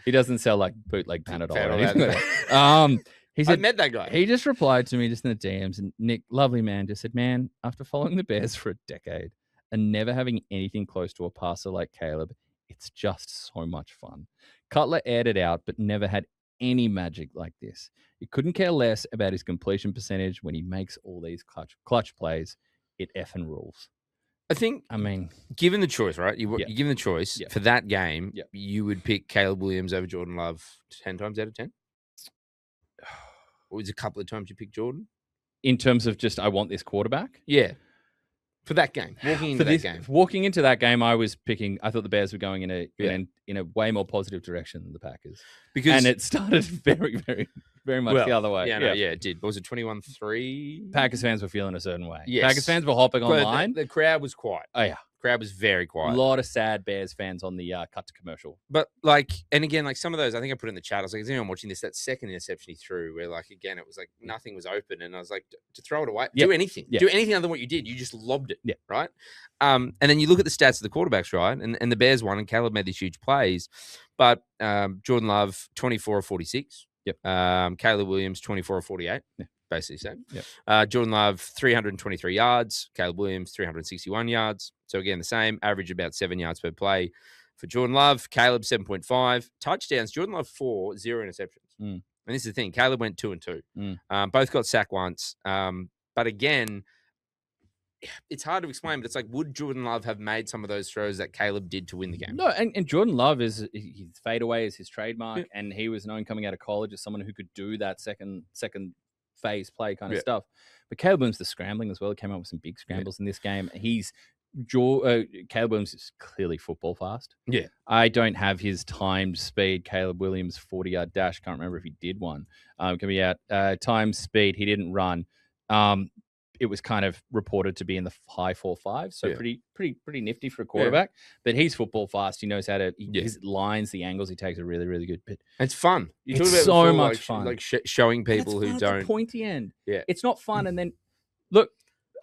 He doesn't sell like bootleg Panadol. He said, I met that guy. He just replied to me just in the DMs, and Nick, lovely man, just said, "Man, after following the Bears for a decade and never having anything close to a passer like Caleb, it's just so much fun. Cutler aired it out, but never had any magic like this. You couldn't care less about his completion percentage when he makes all these clutch plays. It effing rules." I mean, given the choice, right? You're given the choice for that game, you would pick Caleb Williams over Jordan Love 10 times out of 10? Or was it a couple of times you picked Jordan? In terms of just, I want this quarterback? Yeah. For that game. Walking into that game, I thought the Bears were going in a way more positive direction than the Packers. And it started very, very, very much the other way. Yeah, it did. What was it, 21-3? Packers fans were feeling a certain way. Yes. Packers fans were hopping online. The crowd was quiet. Oh, yeah. Crowd was very quiet. A lot of sad Bears fans on the cut to commercial. But and again, some of those, I think I put in the chat, I was like, is anyone watching this? That second interception he threw where again, it was like nothing was open. And I was like, to throw it away, do anything. Do anything other than what you did. You just lobbed it. Yeah. Right. And then you look at the stats of the quarterbacks, right? And the Bears won and Caleb made these huge plays. But Jordan Love, 24 of 46. Yep. Caleb Williams, 24 of 48. Yeah. Basically same. Yep. Jordan Love, 323 yards. Caleb Williams, 361 yards. So again, the same. Average about 7 yards per play for Jordan Love. Caleb, 7.5. Touchdowns. Jordan Love, 4, 0 interceptions. And this is the thing. Caleb went 2 and 2. Both got sacked once. But again, it's hard to explain, but it's like, would Jordan Love have made some of those throws that Caleb did to win the game? No, and Jordan Love his fadeaway is his trademark, and he was known coming out of college as someone who could do that second phase play kind of stuff. But Caleb Williams, the scrambling as well, came up with some big scrambles in this game. Caleb Williams is clearly football fast. Yeah. I don't have his timed speed. Caleb Williams 40-yard dash. Can't remember if he did one. Can be out. Timed speed. He didn't run. It was kind of reported to be in the high 4.5, so pretty nifty for a quarterback. But he's football fast. He knows how to. His lines, the angles he takes are really, really good. But it's fun. It's so much fun. Showing people who don't. At the pointy end. Yeah, it's not fun. And then look,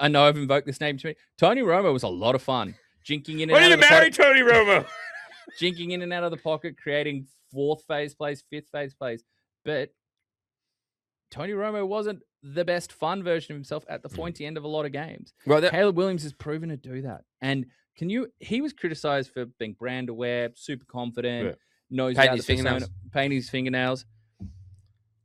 I know I've invoked this name to me. Tony Romo was a lot of fun. Jinking in and out of the pocket. Tony Romo? Jinking in and out of the pocket, creating fourth phase plays, fifth phase plays, but Tony Romo wasn't the best fun version of himself at the pointy end of a lot of games. Well, Caleb Williams has proven to do that. And he was criticized for being brand aware, super confident, knows painting his fingernails. Painting his fingernails.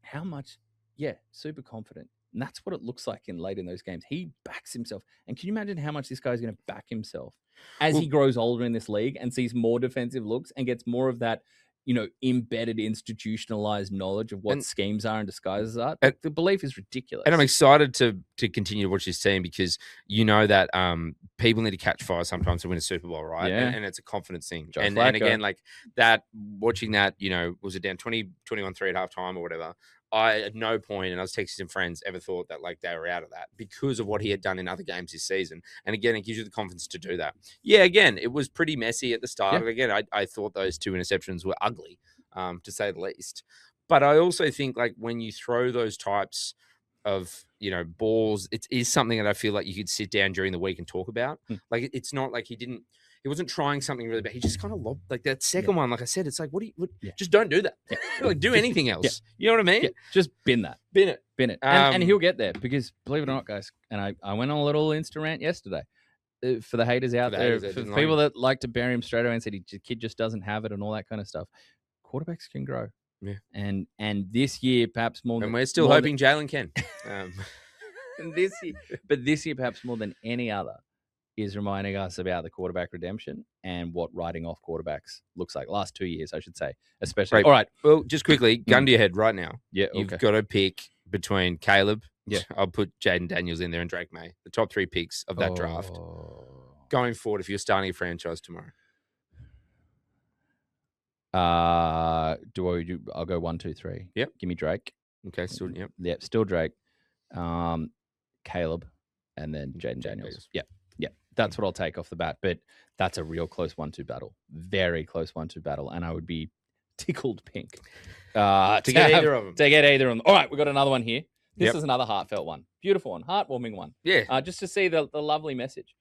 How much? Yeah, super confident. And that's what it looks like late in those games. He backs himself. And can you imagine how much this guy's going to back himself as he grows older in this league and sees more defensive looks and gets more of that, embedded, institutionalized knowledge of what schemes are and disguises are? The belief is ridiculous. And I'm excited to continue to watch this team because you know that people need to catch fire sometimes to win a Super Bowl, right? Yeah. And it's a confidence thing. And again, watching that, was it down 21-3 at halftime or whatever? I, at no point, and I was texting some friends, ever thought that they were out of that because of what he had done in other games this season. And again, it gives you the confidence to do that. Yeah, again, it was pretty messy at the start. Yeah. Again, I thought those 2 interceptions were ugly, to say the least. But I also think when you throw those types of balls, it is something that I feel like you could sit down during the week and talk about. It's not like he wasn't trying something really bad. He just kind of lobbed that second one. Like I said, it's like, just don't do that. Yeah. Do anything else. Yeah. You know what I mean? Yeah. Just bin that. Bin it. And he'll get there because believe it or not, guys, and I went on a little Insta rant yesterday for the haters out there, for people that like to bury him straight away and said the kid just doesn't have it and all that kind of stuff. quarterbacks can grow. Yeah. And this year, perhaps more than... And we're still hoping Jalen can. This year, perhaps more than any other, is reminding us about the quarterback redemption and what writing off quarterbacks looks like. Last 2 years, I should say, especially. Right. All right. Well, just quickly, gun to your head right now. Yeah. You've got to pick between Caleb. Yeah. I'll put Jaden Daniels in there and Drake Maye, the top 3 picks of that draft. Going forward, if you're starting a franchise tomorrow. I'll go 1, 2, 3. Yep. Give me Drake. Okay. Still, yep. Yep. Still Drake. Caleb, and then Jaden Daniels. Yep. That's what I'll take off the bat. But that's a real close 1-2 battle. Very close 1-2 battle. And I would be tickled pink to get either of them. To get either of them. All right, we've got another one here. This is another heartfelt one. Beautiful one. Heartwarming one. Yeah. Just to see the lovely message.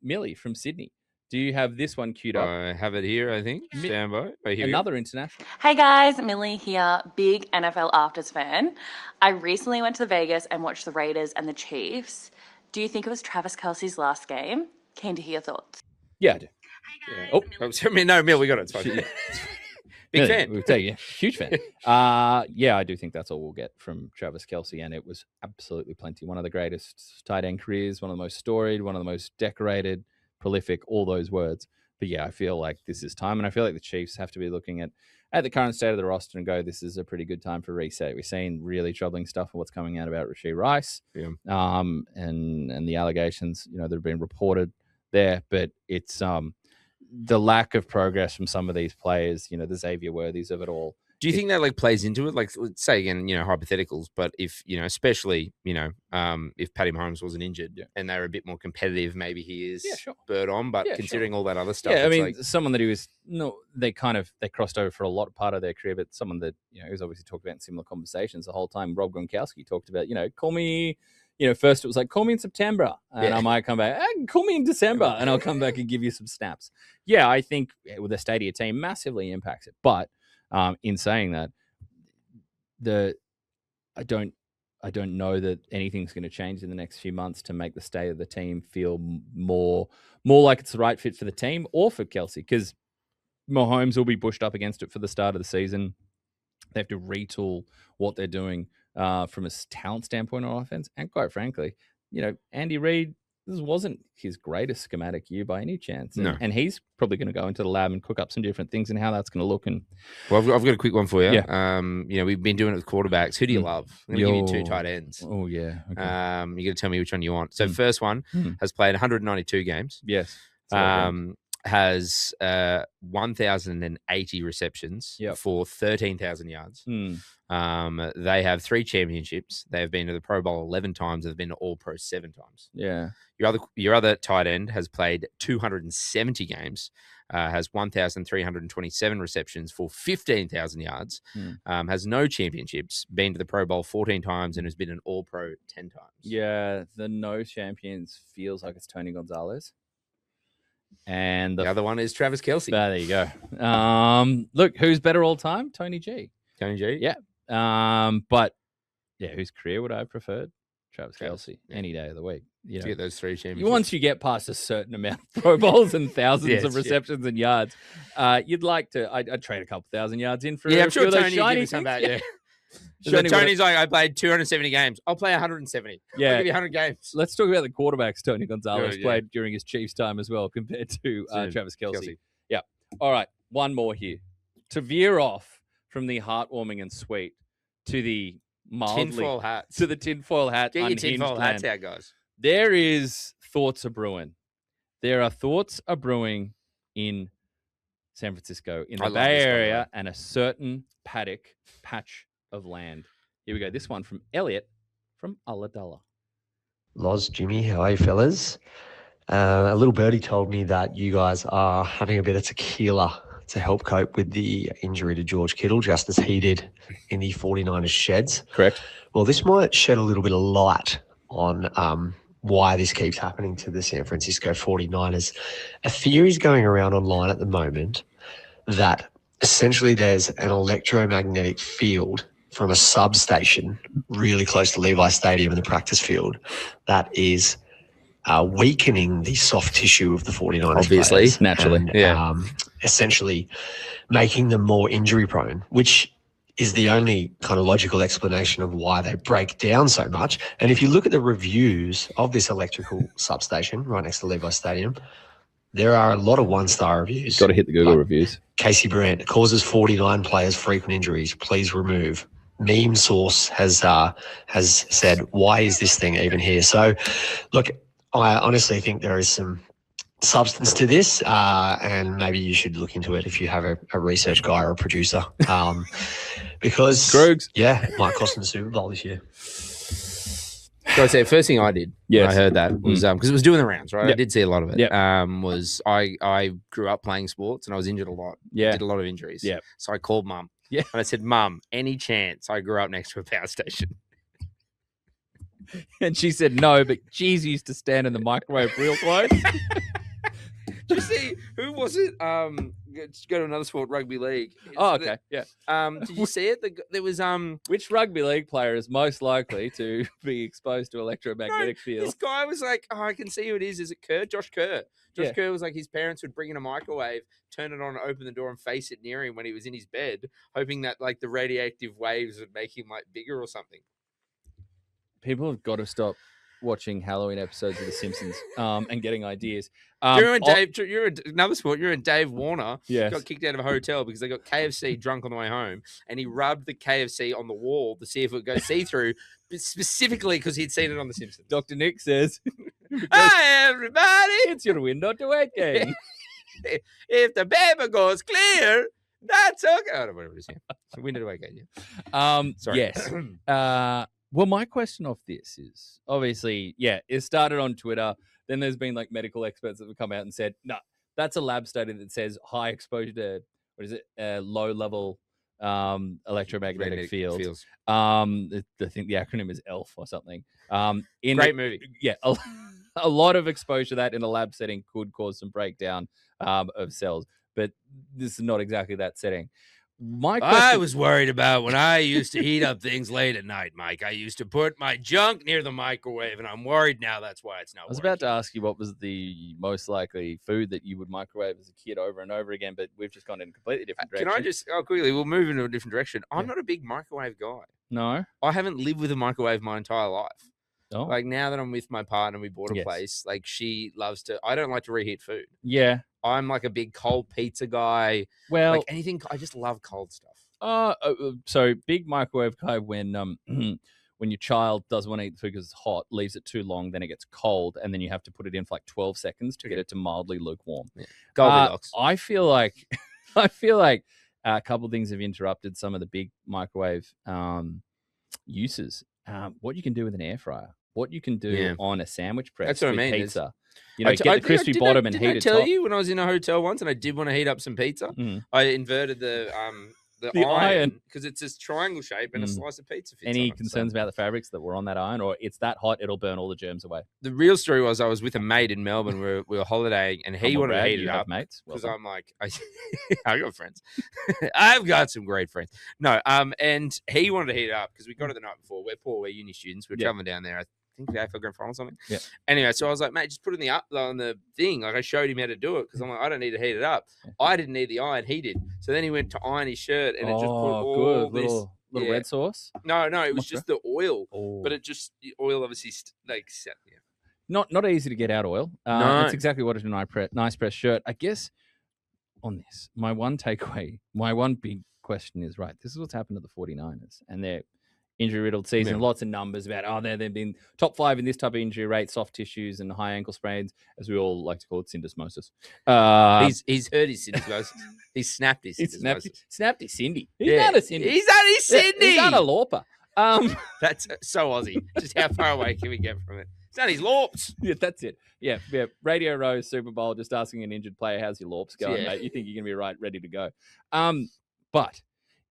Millie from Sydney. Do you have this one queued up? I have it here, I think. Stand by. Another international. Hey guys, Millie here, big NFL Afters fan. I recently went to Vegas and watched the Raiders and the Chiefs. Do you think it was Travis Kelce's last game? Keen to hear your thoughts. Yeah, I do. Hey Oh, guys, no, Mill, we got it. It's fine. Big fan. We'll take you. Huge fan. Yeah, I do think that's all we'll get from Travis Kelce, and it was absolutely plenty. One of the greatest tight end careers, one of the most storied, one of the most decorated, prolific, all those words. But yeah, I feel like this is time, and I feel like the Chiefs have to be looking at the current state of the roster and go, this is a pretty good time for reset. We're seeing really troubling stuff of what's coming out about Rashee Rice, and the allegations, that have been reported there. But it's the lack of progress from some of these players, the Xavier Worthies of it all. Do you think that plays into it? Let's say again, hypotheticals, but if, especially, if Patty Mahomes wasn't injured and they were a bit more competitive, maybe he is spurred on, but considering all that other stuff. Yeah, I mean, someone that he was, they crossed over for a lot part of their career, but someone that, he was obviously talked about in similar conversations the whole time. Rob Gronkowski talked about, call me, first it was like, call me in September and I might come back, call me in December and I'll come back and give you some snaps. Yeah, I think with the Stadia team massively impacts it, but in saying that, I don't know that anything's going to change in the next few months to make the state of the team feel more like it's the right fit for the team or for Kelce, because Mahomes will be pushed up against it for the start of the season. They have to retool what they're doing from a talent standpoint on offense, and quite frankly, Andy Reid, this wasn't his greatest schematic year by any chance. And he's probably going to go into the lab and cook up some different things and how that's going to look. And well, I've got a quick one for you. Yeah. We've been doing it with quarterbacks. Who do you love? I'm going to give you 2 tight ends. Oh, yeah. Okay. You got to tell me which one you want. So first one has played 192 games. Yes. Has 1,080 receptions for 13,000 yards. They have 3 championships. They have been to the Pro Bowl 11 times. They've been to All-Pro 7 times. Yeah. Your other tight end has played 270 games, has 1,327 receptions for 15,000 yards, has no championships, been to the Pro Bowl 14 times, and has been an All-Pro 10 times. Yeah, the no champions feels like it's Tony Gonzalez. And the other one is Travis Kelce. There you go. Look, who's better all time? Tony G. Tony G? Yeah. But yeah, whose career would I have preferred? Travis Kelce, any day of the week. To get those 3 championships. Once you get past a certain amount of Pro Bowls and thousands of receptions and yards, you'd like to. I'd trade a couple thousand yards in for. Yeah, I'm sure Tony would give you some back. Yeah. So Tony's like, I played 270 games. I'll play 170. Yeah. I'll give you 100 games. Let's talk about the quarterbacks Tony Gonzalez played during his Chiefs time as well compared to Travis Kelce. Yeah. All right. One more here. To veer off from the heartwarming and sweet to the mildly... Tinfoil hats. To the tinfoil hat. Get your tinfoil hats out, guys. There is thoughts are brewing. There are thoughts are brewing in San Francisco, in the Bay Area, and a certain patch of land. Here we go. This one from Elliot from Ulladulla. Loz, Jimmy, how are you fellas? A little birdie told me that you guys are having a bit of tequila to help cope with the injury to George Kittle, just as he did in the 49ers sheds. Correct. Well, this might shed a little bit of light on why this keeps happening to the San Francisco 49ers. A theory is going around online at the moment that essentially there's an electromagnetic field from a substation really close to Levi Stadium in the practice field that is weakening the soft tissue of the 49ers Obviously, players naturally. and, essentially making them more injury prone, which is the only kind of logical explanation of why they break down so much. And if you look at the reviews of this electrical substation right next to Levi Stadium, there are a lot of one-star reviews. Got to hit the Google reviews. Casey Brandt causes 49 players frequent injuries. Please remove. Meme Source has said, why is this thing even here? So, look, I honestly think there is some substance to this, and maybe you should look into it if you have a research guy or a producer, because Krugs. it might cost them the Super Bowl this year. So I say, first thing I did when I heard that was because it was doing the rounds, right? Yep. I did see a lot of it. Yep. Was I grew up playing sports and I was injured a lot. Yeah. Did a lot of injuries. Yeah. So I called mum. Yeah. And I said, Mum, any chance I grew up next to a power station? And she said no, but geez, used to stand in the microwave real close. Did you see who was it? Let's go to another sport, rugby league. Oh, okay, yeah. Did you see it? There was Which rugby league player is most likely to be exposed to electromagnetic fields? This guy was like, "Oh, I can see who it is. Is it Kerr? Josh Kerr." Josh Kerr was like, his parents would bring in a microwave, turn it on, open the door, and face it near him when he was in his bed, hoping that like the radioactive waves would make him like bigger or something. People have got to stop watching Halloween episodes of The Simpsons and getting ideas. You're another sport. You're in Dave Warner. Yes. Got kicked out of a hotel because they got KFC drunk on the way home, and he rubbed the KFC on the wall to see if it would go see-through, specifically because he'd seen it on The Simpsons. Dr. Nick says, "Hi, everybody. It's your window to weight gain. If the paper goes clear, that's okay." I don't know what it is. Window to weight gain, yeah. Sorry. Yes. Well, my question off this is, obviously, it started on Twitter. Then there's been like medical experts that have come out and said, no, that's a lab study that says high exposure to, low level electromagnetic fields. I think the acronym is ELF or something. Great movie. Yeah. A lot of exposure to that in a lab setting could cause some breakdown of cells, but this is not exactly that setting. I was worried about when I used to heat up things late at night, Mike. I used to put my junk near the microwave, and I'm worried now that's why it's not I was about to ask you what was the most likely food that you would microwave as a kid over and over again, but we've just gone in a completely different direction. Can I just, quickly, we'll move into a different direction. I'm not a big microwave guy. No? I haven't lived with a microwave my entire life. Oh. Like, now that I'm with my partner, we bought a place, like, she loves to, I don't like to reheat food. Yeah. I'm like a big cold pizza guy. Well, like anything, I just love cold stuff. So big microwave guy when when your child doesn't want to eat the food because it's hot, leaves it too long, then it gets cold, and then you have to put it in for like 12 seconds to get it to mildly lukewarm. Yeah. Goldilocks. I feel like a couple of things have interrupted some of the big microwave uses. What you can do with an air fryer, what you can do on a sandwich press. That's what with I mean. Pizza. You know, get the crispy bottom and heat it. Did I tell you when I was in a hotel once and I did want to heat up some pizza? I inverted the iron because it's this triangle shape and a slice of pizza fits. Any concerns about the fabrics that were on that iron, or it's that hot it'll burn all the germs away? The real story was I was with a mate in Melbourne. We were holidaying and he wanted to heat it up. Mates, because I'm like, I got friends. I've got some great friends. No, and he wanted to heat it up because we got it the night before. We're poor. We're uni students. We're traveling down there. I think the AFL Grand Final or something. Yeah. Anyway, so I was like, mate, just put it on the thing. Like I showed him how to do it because I'm like, I don't need to heat it up. I didn't need the iron. He did. So then he went to iron his shirt and it just put all this little red sauce. No, it was just the oil. But it just the oil obviously set. Yeah. Not easy to get out oil. No. It's exactly what is a nice press shirt. I guess on this, my one takeaway, my one big question is, right, this is what's happened to the 49ers and their injury-riddled season. Lots of numbers about, they've been top 5 in this type of injury rate, soft tissues and high ankle sprains, as we all like to call it, syndesmosis. He's hurt his syndesmosis. He's snapped his syndesmosis. Snapped his Cindy. He's not a Cindy. He's not his Cindy. He's not a Lorper. That's so Aussie. Just how far away can we get from it? It's not his Lorps. Yeah, that's it. Yeah. Radio Row, Super Bowl, just asking an injured player, how's your Lorps going, mate? You think you're going to be ready to go. But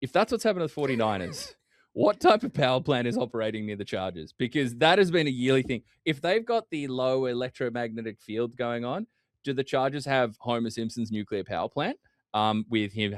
if that's what's happened to the 49ers, what type of power plant is operating near the Chargers? Because that has been a yearly thing. If they've got the low electromagnetic field going on, do the Chargers have Homer Simpson's nuclear power plant? With him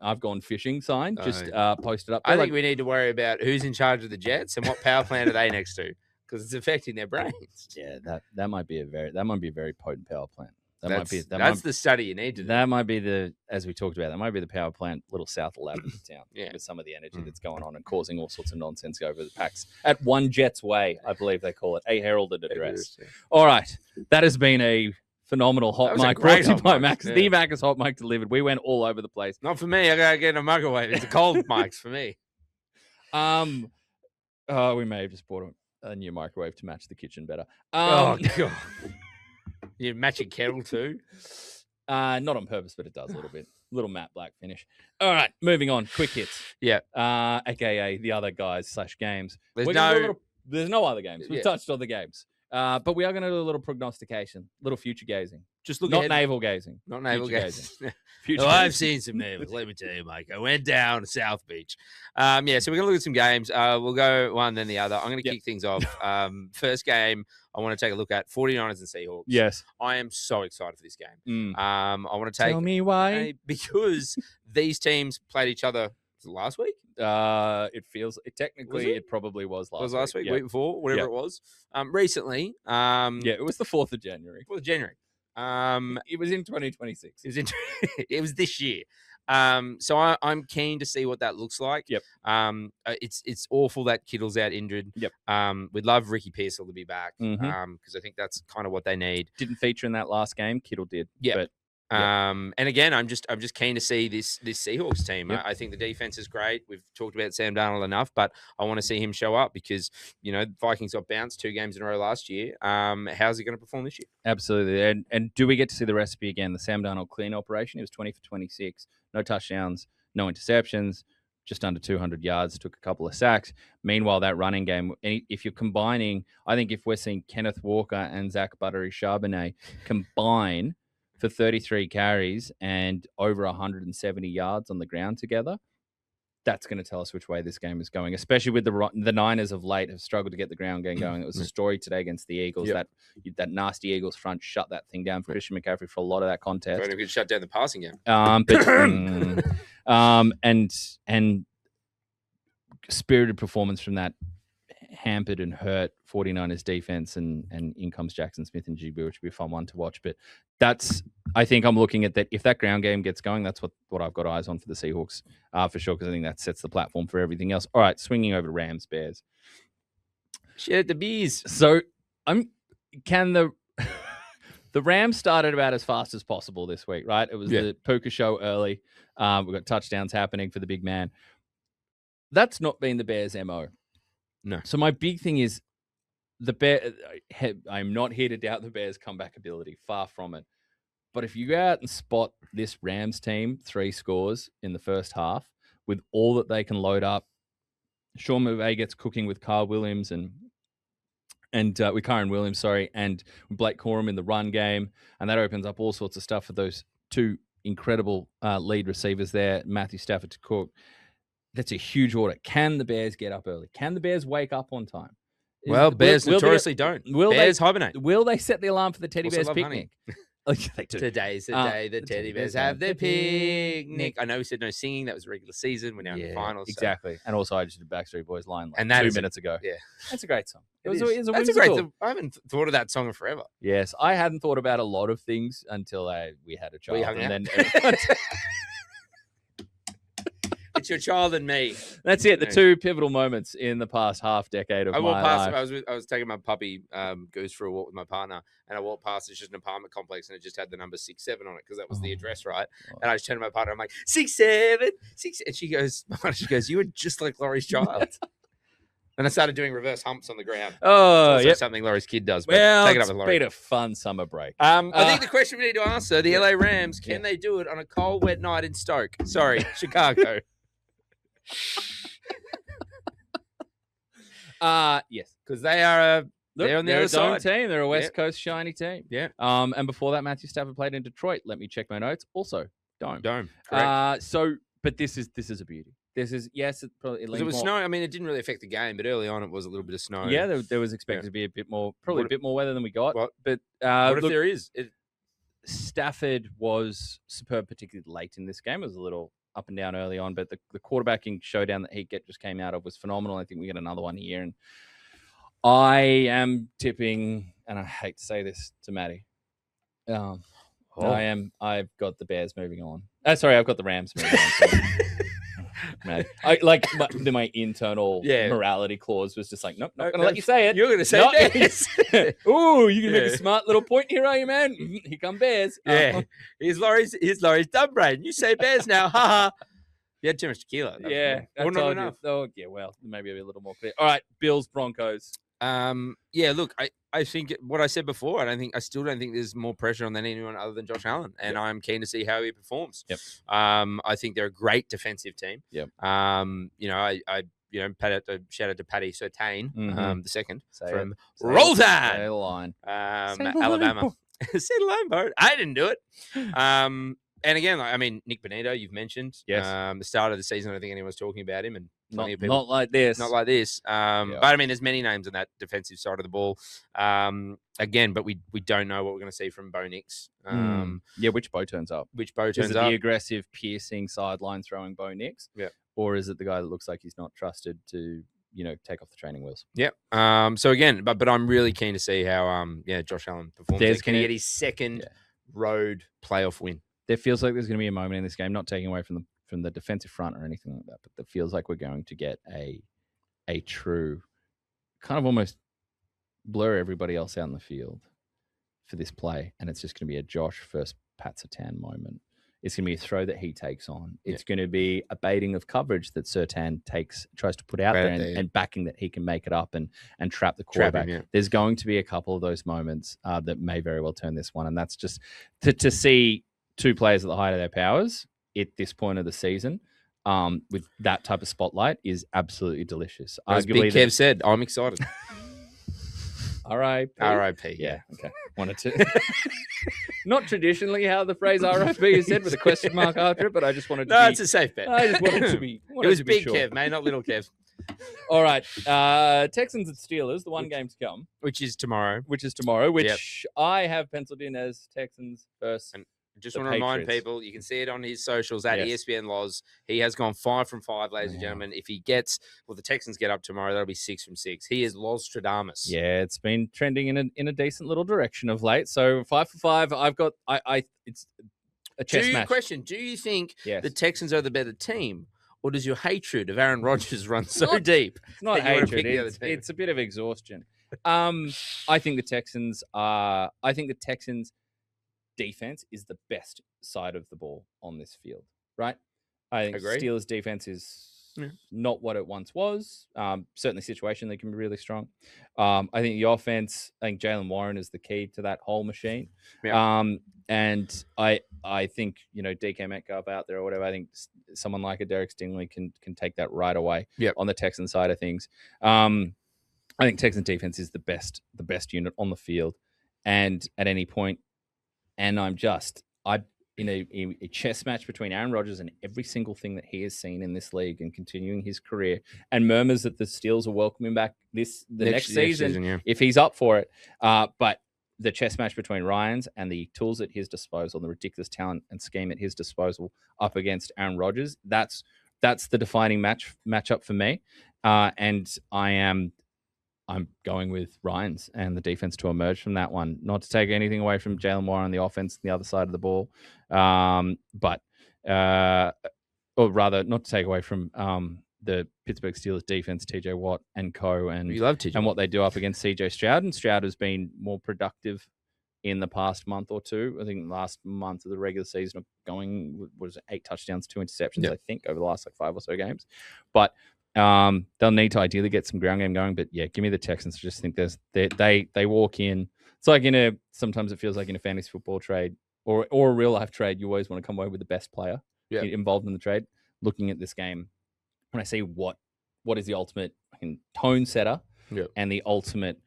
I've gone fishing sign just posted up there. I think we need to worry about who's in charge of the Jets and what power plant are they next to. because it's affecting their brains. Yeah, that might be a very potent power plant. That's the study you need to do. That might be as we talked about, that might be the power plant a little south of Lavender Town with some of the energy that's going on and causing all sorts of nonsense over the packs. At One Jets Way, I believe they call it, a heralded address. All right, that has been a phenomenal hot mic brought to you by Max. The Macca's hot mic delivered. We went all over the place. Not for me. I gotta get a microwave. It's a cold mics for me. We may have just bought a new microwave to match the kitchen better. Oh God. You match a kettle too? Not on purpose, but it does a little bit. Little matte black finish. All right, moving on. Quick hits. Yeah. AKA the other guys / games. There's no other games. We've touched on the games. But we are going to do a little prognostication, little future gazing. Just look not navel gazing. Not navel gazing. I've seen some navels. Let me tell you, Mike. I went down to South Beach. So we're going to look at some games. We'll go one, then the other. I'm going to kick things off. First game, I want to take a look at 49ers and Seahawks. Yes. I am so excited for this game. I want to Tell me why. Because these teams played each other last week. It probably was last week. Week before, whatever it was. Recently. It was the 4th of January. 4th of January. It was in 2026. It was this year. So I'm keen to see what that looks like. Yep. It's awful that Kittle's out injured. Yep. We'd love Ricky Pearsall to be back. Because I think that's kind of what they need. Didn't feature in that last game. Kittle did. Yeah. But and again, I'm just keen to see this Seahawks team. Yep. I think the defense is great. We've talked about Sam Darnold enough, but I want to see him show up because Vikings got bounced 2 games in a row last year. How's he going to perform this year? Absolutely. And do we get to see the recipe again? The Sam Darnold clean operation. He was 20 for 26, no touchdowns, no interceptions, just under 200 yards, took a couple of sacks. Meanwhile, that running game, if you're combining, I think if we're seeing Kenneth Walker and Zach Buttery Charbonnet combine for 33 carries and over 170 yards on the ground together, that's going to tell us which way this game is going, especially with the Niners of late have struggled to get the ground game going. It was a story today against the Eagles. That nasty Eagles front shut that thing down for Christian McCaffrey for a lot of that contest. If we could shut down the passing game. And spirited performance from that hampered and hurt 49ers defense, and in comes Jackson Smith and GB, which would be a fun one to watch. But I think I'm looking at that. If that ground game gets going, that's what I've got eyes on for the Seahawks for sure, because I think that sets the platform for everything else. All right, swinging over to Rams Bears. Shit at the bees. So the Rams started about as fast as possible this week, right? It was the Puka show early. We've got touchdowns happening for the big man. That's not been the Bears' MO. No. So my big thing is I'm not here to doubt the Bears' comeback ability. Far from it. But if you go out and spot this Rams team 3 scores in the first half with all that they can load up, Sean McVay gets cooking with Carl Williams and with Kyron Williams, and Blake Corum in the run game, and that opens up all sorts of stuff for those 2 incredible lead receivers there, Matthew Stafford to Cook. That's a huge order. Can the Bears get up early? Can the Bears wake up on time? Well, Bears notoriously don't. Bears hibernate. Will they set the alarm for the Teddy Bears picnic? They do. Today's the day the Teddy Bears have their picnic. I know we said no singing. That was a regular season. We're now in the finals. Exactly. So. And also, I just did a Backstreet Boys line and that 2 minutes ago. Yeah. That's a great song. That's a great song. I haven't thought of that song in forever. Yes. I hadn't thought about a lot of things until we had a child. It's your child and me. That's it. The 2 pivotal moments in the past half decade of my life. I was taking my puppy Goose for a walk with my partner, and I walked past. It's just an apartment complex, and it just had the number 67 on it because that was the address, right? And I just turned to my partner. I'm like 67, 6, and she goes, "You were just like Laurie's child." And I started doing reverse humps on the ground. Oh, yeah, something Laurie's kid does. Well, take it up with Laurie. It's been a fun summer break. I think the question we need to answer: the LA Rams, can they do it on a cold, wet night in Stoke? Sorry, Chicago. Yes, because they're on the other side. Team. They're a West Coast shiny team. Yeah. And before that, Matthew Stafford played in Detroit. Let me check my notes. Also, Dome. Correct. But this is a beauty. This is it was snow. I mean, it didn't really affect the game, but early on it was a little bit of snow. Yeah, there was expected to be a bit more weather than we got. What? But what if there is? Stafford was superb, particularly late in this game. It was a little up and down early on, but the quarterbacking showdown that he just came out of was phenomenal. I think we get another one here, and I am tipping, and I hate to say this to Maddie. I've got the Bears moving on. Sorry, I've got the Rams moving on. Maddie. My internal morality clause was just like, nope, not going to let you say it. You're going to say Bears. Ooh, you're going to make a smart little point here, are you, man? Here come Bears. Yeah. Here's Laurie's dumb brain. You say Bears now. Ha ha. You had too much tequila. Yeah. Not enough. Oh, yeah, well, maybe a little more clear. All right, Bills, Broncos. Look, I think what I said before, I still don't think there's more pressure on than anyone other than Josh Allen, and I'm keen to see how he performs. Yep. I think they're a great defensive team. Yep. Shout out to Paddy Surtain, the second from Roll Tide. Say the line. Alabama. Say the line, bro. I didn't do it. And again, Nick Bonito, you've mentioned. Yes. The start of the season, I don't think anyone's talking about him, and plenty of people. Not like this. Not like this. But there's many names on that defensive side of the ball. But we don't know what we're going to see from Bo Nix. Which Bo turns up? Is it the aggressive, piercing, sideline throwing Bo Nix? Yeah. Or is it the guy that looks like he's not trusted to, take off the training wheels? Yeah. So again, but I'm really keen to see how Josh Allen performs. Can he get his second road playoff win? There feels like there's going to be a moment in this game, not taking away from the defensive front or anything like that, but it feels like we're going to get a true kind of almost blur everybody else out in the field for this play, and it's just going to be a Josh versus Pat Surtain moment. It's going to be a throw that he takes on. It's going to be a baiting of coverage that Surtain tries to put out there and backing that he can make it up and trap the quarterback. There's going to be a couple of those moments that may very well turn this one, and that's just to see two players at the height of their powers at this point of the season with that type of spotlight is absolutely delicious. As Big Kev said, I'm excited. R.I.P. Yeah, okay. Wanted to. Not traditionally how the phrase R.I.P. is said with a question mark after it, but I just wanted to it's a safe bet. I just wanted to be It was Big Kev, mate, not Little Kev. All right. Texans and Steelers, the one game to come. Which is tomorrow. Which I have penciled in as Texans versus Just want to remind people, you can see it on his socials at ESPN Loz. He has gone 5 from 5, ladies and gentlemen. If he the Texans get up tomorrow, that'll be 6 from 6. He is Lozstradamus. Yeah, it's been trending in a decent little direction of late. So 5 for 5. I've got it's a chess match. Question: do you think the Texans are the better team, or does your hatred of Aaron Rodgers run so deep? It's not hatred. It's a bit of exhaustion. I think the Texans defense is the best side of the ball on this field, right? I think Steelers defense is not what it once was. Certainly situationally can be really strong. I think the offense, Jaylen Warren is the key to that whole machine. Yeah. And I think, DK Metcalf out there or whatever, I think someone like a Derek Stingley can take that right away on the Texan side of things. I think Texan defense is the best unit on the field. And at any point, and in a chess match between Aaron Rodgers and every single thing that he has seen in this league and continuing his career, and murmurs that the Steelers will welcome him back the next season if he's up for it. But the chess match between Ryans and the tools at his disposal, the ridiculous talent and scheme at his disposal up against Aaron Rodgers, that's the defining matchup for me. And I'm going with Ryans and the defense to emerge from that one. Not to take anything away from Jaylen Warren on the offense and the other side of the ball, or rather, not to take away from the Pittsburgh Steelers defense, TJ Watt and co. And you love TJ and what they do up against CJ Stroud. And Stroud has been more productive in the past month or two. I think last month of the regular season was 8 touchdowns, 2 interceptions. I think over the last 5 or so games, but. They'll need to ideally get some ground game going, but give me the Texans. I just think they walk in. It's like sometimes it feels like in a fantasy football trade or a real life trade, you always want to come away with the best player involved in the trade. Looking at this game, when I see what is the ultimate tone setter and the ultimate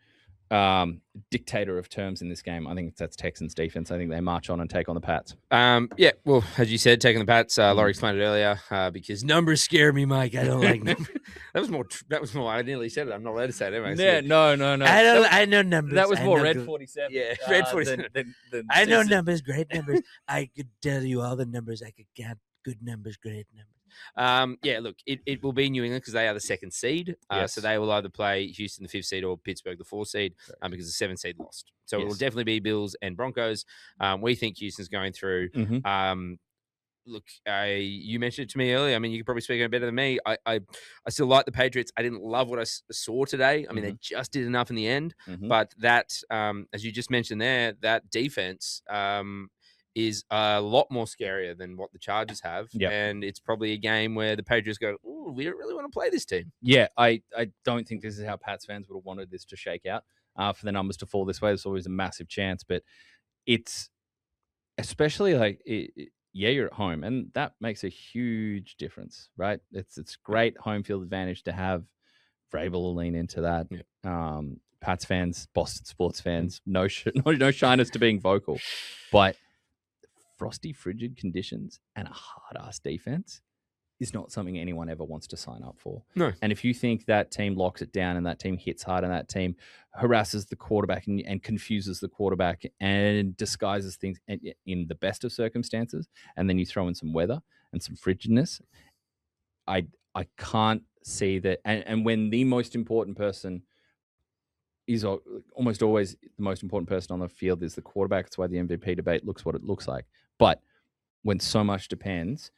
dictator of terms in this game, I think that's Texans defense. I think they march on and take on the Pats. Well, as you said, taking the Pats, Laurie explained it earlier, because numbers scare me, Mike. I don't like numbers. That was more, I nearly said it. I'm not allowed to say it. Anyway. No. I know numbers. That was more Red 47. Yeah, Red 47. I know numbers, great numbers. I could tell you all the numbers. I could count good numbers, great numbers. Yeah, look, it will be New England because they are the second seed. Yes. So they will either play Houston, the 5th seed, or Pittsburgh, the 4th seed, because the 7th seed lost. So it will definitely be Bills and Broncos. We think Houston's going through. Mm-hmm. Look, you mentioned it to me earlier. I mean, you could probably speak on it better than me. I still like the Patriots. I didn't love what I saw today. I mean, they just did enough in the end. But that, as you just mentioned there, that defense is a lot more scarier than what the Chargers have. Yep. And it's probably a game where the Patriots go, "Ooh, we don't really want to play this team." Yeah, I don't think this is how Pats fans would have wanted this to shake out. For the numbers to fall this way, there's always a massive chance. But it's especially like... Yeah, you're at home, and that makes a huge difference, right? It's great home field advantage to have. Vrabel will lean into that. Yeah. Pats fans, Boston sports fans, no shyness to being vocal, but frosty, frigid conditions and a hard-ass defense is not something anyone ever wants to sign up for. No. And if you think that team locks it down and that team hits hard and that team harasses the quarterback and confuses the quarterback and disguises things in the best of circumstances, and then you throw in some weather and some frigidness, I can't see that. And when the most important person is almost always the most important person on the field is the quarterback, it's why the MVP debate looks what it looks like. But when so much depends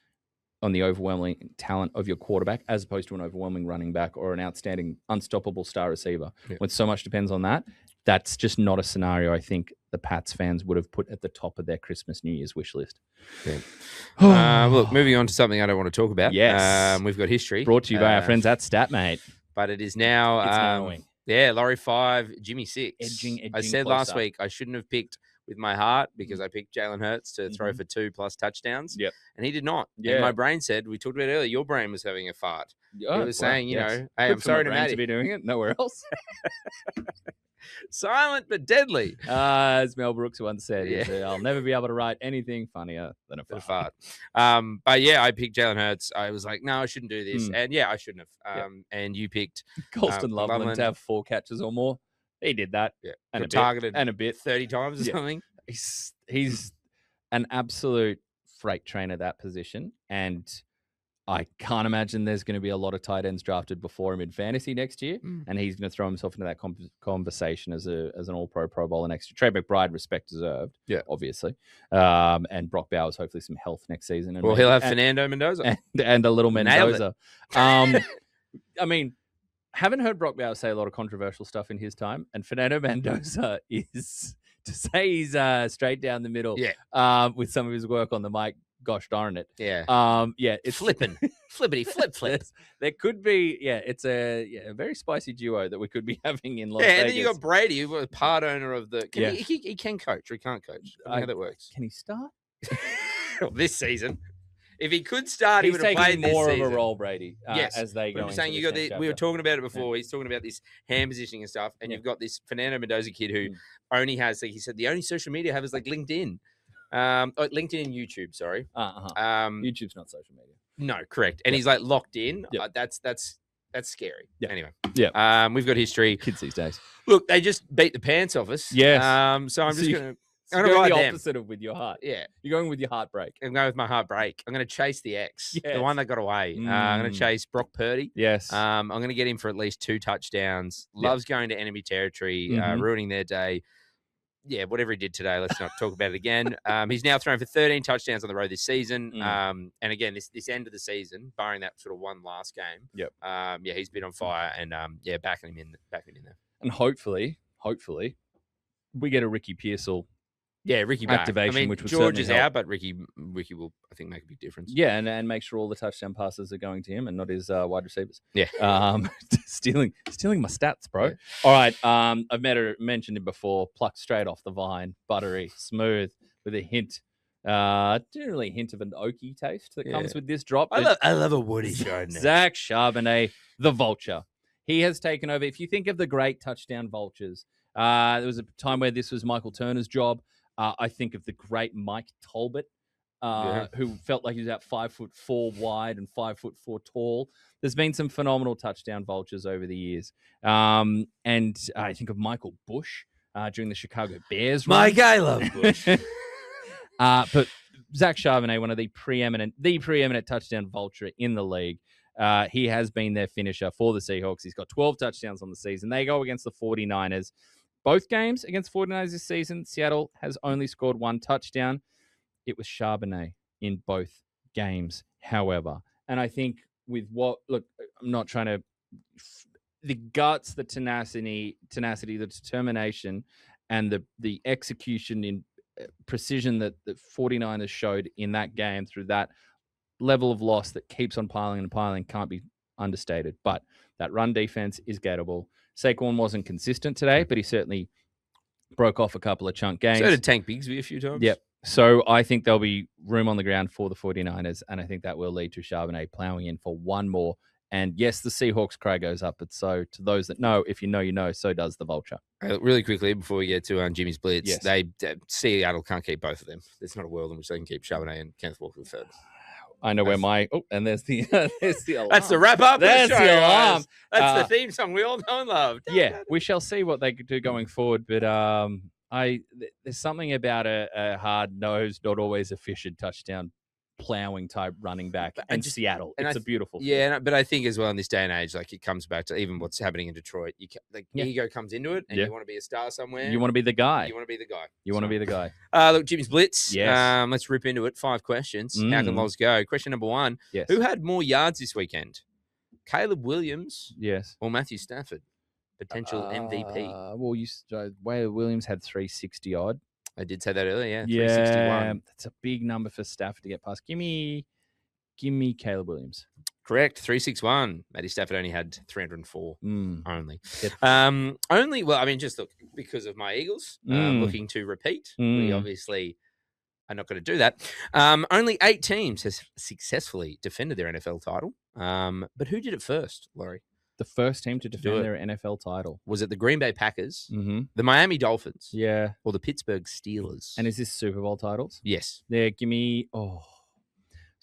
on the overwhelming talent of your quarterback as opposed to an overwhelming running back or an outstanding, unstoppable star receiver. Yeah. When so much depends on that, that's just not a scenario I think the Pats fans would have put at the top of their Christmas, New Year's wish list. Yeah. Look, moving on to something I don't want to talk about. Yes. We've got history. Brought to you by our friends at StatMate. But it is now... It's knowing. Yeah, Laurie 5, Jimmy 6. Edging I said closer. last week I shouldn't have picked with my heart because I picked Jalen Hurts to throw for 2+ touchdowns. Yep. And he did not. Yeah. And my brain said, we talked about it earlier, your brain was having a fart. Oh, it was saying, you know, hey, good I'm sorry to to be doing it. Nowhere else. Silent but deadly. As Mel Brooks once said, I'll never be able to write anything funnier than a fart. But yeah, I picked Jalen Hurts. I was like, no, I shouldn't do this. And yeah, I shouldn't have. And you picked Colston Loveland to have 4 catches or more. He did that. Yeah. And targeted and a bit 30 times or something. He's an absolute freight train at that position. And I can't imagine there's going to be a lot of tight ends drafted before him in fantasy next year. And he's going to throw himself into that conversation as an all-pro Pro Bowler next year. Trey McBride, respect deserved, obviously. And Brock Bowers, hopefully some health next season. And he'll have Fernando Mendoza. And a little Mendoza. I mean, haven't heard Brock Bowers say a lot of controversial stuff in his time. And Fernando Mendoza is, to say he's straight down the middle with some of his work on the mic, gosh darn it. Yeah. It's flipping. Flippity flip. There could be, it's a very spicy duo that we could be having in Las Vegas. And then you got Brady, who was part owner of the... He can coach or he can't coach. I don't know how that works. Can he start? This season. If he could start, he would have played more this season. of a role, Brady. Yes, as they go. I'm saying you got the. We were talking about it before. He's talking about this hand positioning and stuff, and you've got this Fernando Mendoza kid who only has, like he said, the only social media I have is like LinkedIn, LinkedIn and YouTube. Sorry, YouTube's not social media. No, correct. And he's like locked in. That's scary. Yeah. Anyway, we've got history. Kids these days. Look, they just beat the pants off us. Yes. So I'm just gonna. I'm going to the opposite of with your heart. Yeah. You're going with your heartbreak. I'm going with my heartbreak. I'm going to chase the ex, the one that got away. I'm going to chase Brock Purdy. Yes. I'm going to get him for at least 2 touchdowns. Loves going to enemy territory, ruining their day. Yeah, whatever he did today, let's not talk about it again. He's now thrown for 13 touchdowns on the road this season. And again, this end of the season, barring that sort of one last game. He's been on fire and backing him in there. And hopefully, we get a Ricky Pearsall. Yeah, Ricky back. Activation, I mean, which would George is help. out, but Ricky will, I think, make a big difference. Yeah, and make sure all the touchdown passes are going to him and not his wide receivers. Yeah. Stealing my stats, bro. Yeah. All right. I've mentioned him before. Plucked straight off the vine, buttery, smooth, with a hint. Generally a hint of an oaky taste that comes with this drop. I love a woody Chardonnay. Zach Charbonnet, the vulture. He has taken over. If you think of the great touchdown vultures, there was a time where this was Michael Turner's job. I think of the great Mike Tolbert, who felt like he was about 5'4" wide and 5'4" tall. There's been some phenomenal touchdown vultures over the years. And I think of Michael Bush during the Chicago Bears run. My guy, love Bush. But Zach Charbonnet, one of the preeminent touchdown vulture in the league. He has been their finisher for the Seahawks. He's got 12 touchdowns on the season. They go against the 49ers. Both games against 49ers this season, Seattle has only scored 1 touchdown. It was Charbonnet in both games, however. And I think with I'm not trying to... The guts, the tenacity, the determination, and the execution in precision that the 49ers showed in that game through that level of loss that keeps on piling and piling can't be understated. But that run defense is gettable. Saquon wasn't consistent today, but he certainly broke off a couple of chunk games. So did Tank Bigsby a few times. Yep. So I think there'll be room on the ground for the 49ers, and I think that will lead to Charbonnet plowing in for one more. And yes, the Seahawks cry goes up, but so to those that know, if you know, you know, so does the vulture. Really quickly, before we get to Jimmy's Blitz, yes. Seattle can't keep both of them. There's not a world in which they can keep Charbonnet and Kenneth Walker third. I know and there's the alarm. That's the wrap up. That's the alarm. That's the theme song we all know and love. Yeah, we shall see what they could do going forward, but there's something about a hard-nosed, not always efficient touchdown plowing type running back and Seattle. It's a beautiful thing. Yeah, but I think as well in this day and age, like it comes back to even what's happening in Detroit. Ego comes into it, and you want to be a star somewhere. You want to be the guy. You want to be the guy. You want to be the guy. Look, Jimmy's Blitz. Yes. Let's rip into it. 5 questions. How can Loz go? Question number 1. Yes. Who had more yards this weekend? Caleb Williams. Yes. Or Matthew Stafford? Potential MVP. Well, Wade Williams had 360 odd. I did say that earlier, yeah. 361. That's a big number for Stafford to get past. Give me Caleb Williams. Correct, 361. Matty Stafford only had 304 only. Yep. Just look, because of my Eagles looking to repeat, we obviously are not going to do that. Only 8 teams has successfully defended their NFL title. But who did it first, Laurie? The first team to defend their NFL title. Was it the Green Bay Packers, the Miami Dolphins, or the Pittsburgh Steelers? And is this Super Bowl titles? Yes. Yeah, give me... So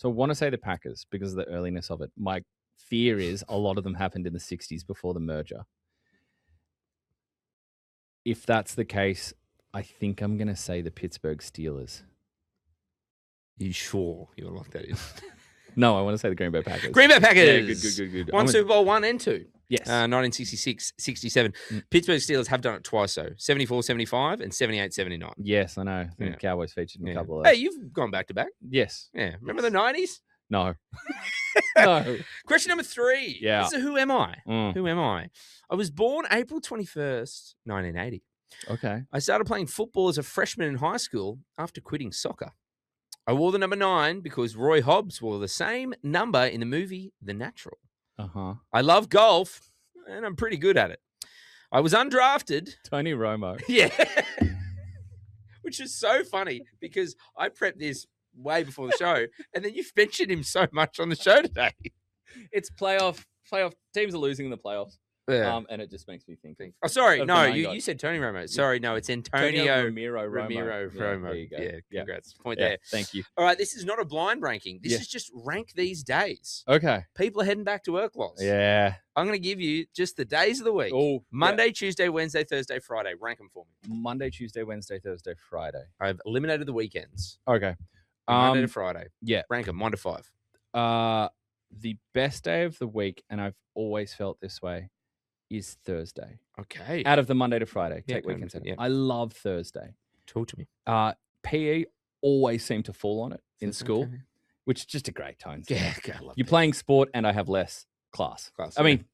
I want to say the Packers because of the earliness of it. My fear is a lot of them happened in the 60s before the merger. If that's the case, I think I'm going to say the Pittsburgh Steelers. You sure you'll lock that in? No, I want to say the Green Bay Packers. Green Bay Packers. Yeah, good. One Super Bowl, 1 and 2. Yes. 1966, 67. Pittsburgh Steelers have done it twice, though. 74, 75 and 78, 79. Yes, I know. I think the Cowboys featured in a couple of those. Hey, you've gone back to back. Yes. Yeah. Remember the 90s? No. No. Question number 3. Yeah. This is who am I? Who am I? I was born April 21st, 1980. Okay. I started playing football as a freshman in high school after quitting soccer. I wore the number 9 because Roy Hobbs wore the same number in the movie The Natural. I love golf, and I'm pretty good at it. I was undrafted. Tony Romo. Yeah. Which is so funny because I prepped this way before the show, and then you've mentioned him so much on the show today. It's playoff. Teams are losing in the playoffs. Yeah. And it just makes me think. Oh, sorry. No, you said Tony Romo. Sorry, no, it's Antonio Ramiro Romo. There you go. Yeah, congrats. Point there. Thank you. All right, this is not a blind ranking. This is just rank these days. Okay. People are heading back to work, Loz. Yeah. I'm going to give you just the days of the week. Oh, Monday, Tuesday, Wednesday, Thursday, Friday. Rank them for me. Monday, Tuesday, Wednesday, Thursday, Friday. I've eliminated the weekends. Okay. Monday to Friday. Yeah. Rank them 1 to 5. The best day of the week, and I've always felt this way, is Thursday. Okay. Out of the Monday to Friday. Yeah, Take weekends out. yeah. I love Thursday. Talk to me. PE always seemed to fall on it in school, okay. which is just a great tone. Yeah, I love You're playing sport and I have less class. I mean,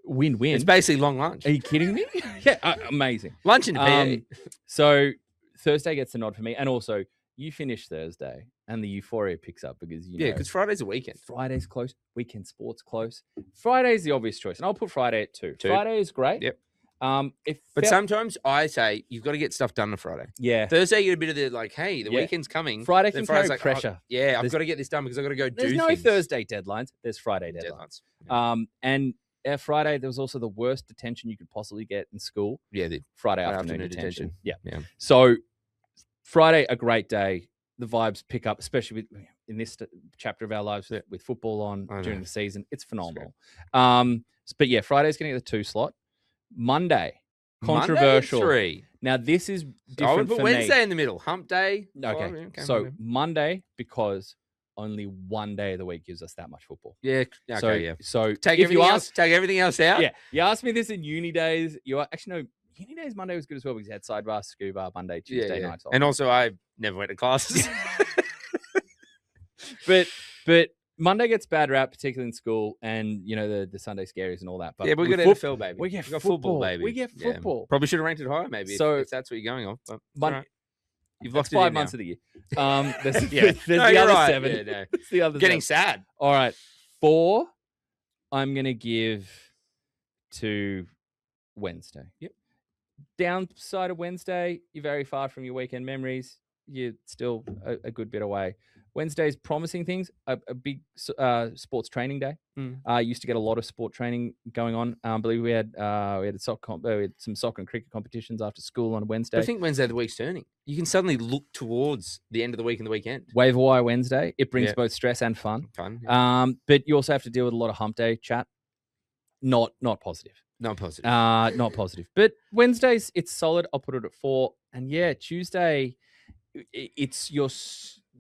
win-win. It's basically long lunch. Are you kidding me? Yeah, amazing. Lunch in PE. So Thursday gets the nod for me. And also, you finish Thursday and the euphoria picks up because you know. Yeah, because Friday's a weekend. Friday's close. Weekend sports close. Friday's the obvious choice. And I'll put Friday at 2. Friday is great. Yep. But sometimes I say you've got to get stuff done on Friday. Yeah. Thursday, you get a bit of the like, hey, the weekend's coming. Friday then can Friday's carry pressure. I've got to get this done because I've got to go do There's no things. Thursday deadlines. There's Friday deadlines. Yeah. And Friday, there was also the worst detention you could possibly get in school. Yeah, the Friday afternoon detention. Yeah. So Friday, a great day. The vibes pick up, especially in this chapter of our lives with football on during the season. It's phenomenal. But yeah, Friday's going to get the 2 slot. Monday, Controversial. Monday 3. Now, this is I different would put for Wednesday me. in the middle. Hump day. Okay. Monday. Monday, because only one day of the week gives us that much football. Yeah. Okay, So Take if everything else out. Yeah. You asked me this in uni days. Actually, no, uni days Monday was good as well because you had sidebar, scuba, Monday, Tuesday nights off. And also, I never went to classes. But Monday gets bad rap, particularly in school, and the Sunday scaries and all that. But yeah, we got NFL, baby. We get got football, baby. We get football. Probably should have ranked it higher, maybe. So if that's what you're going on. But Mon- You've That's locked it 5 in months now. of the year. There's the No, you're other right. 7. Yeah, no. It's the other Getting 7. sad. All right, 4. I'm gonna give to Wednesday. Yep. Downside of Wednesday, you're very far from your weekend memories. You're still a good bit away. Wednesday's promising things. A big sports training day. Used to get a lot of sport training going on. I believe we had some soccer and cricket competitions after school on Wednesday. But I think Wednesday the week's turning. You can suddenly look towards the end of the week and the weekend. Waiver wire Wednesday. It brings both stress and fun. But you also have to deal with a lot of hump day chat. Not positive. Not positive. Not positive. But Wednesdays, it's solid. I'll put it at 4. And Tuesday, it's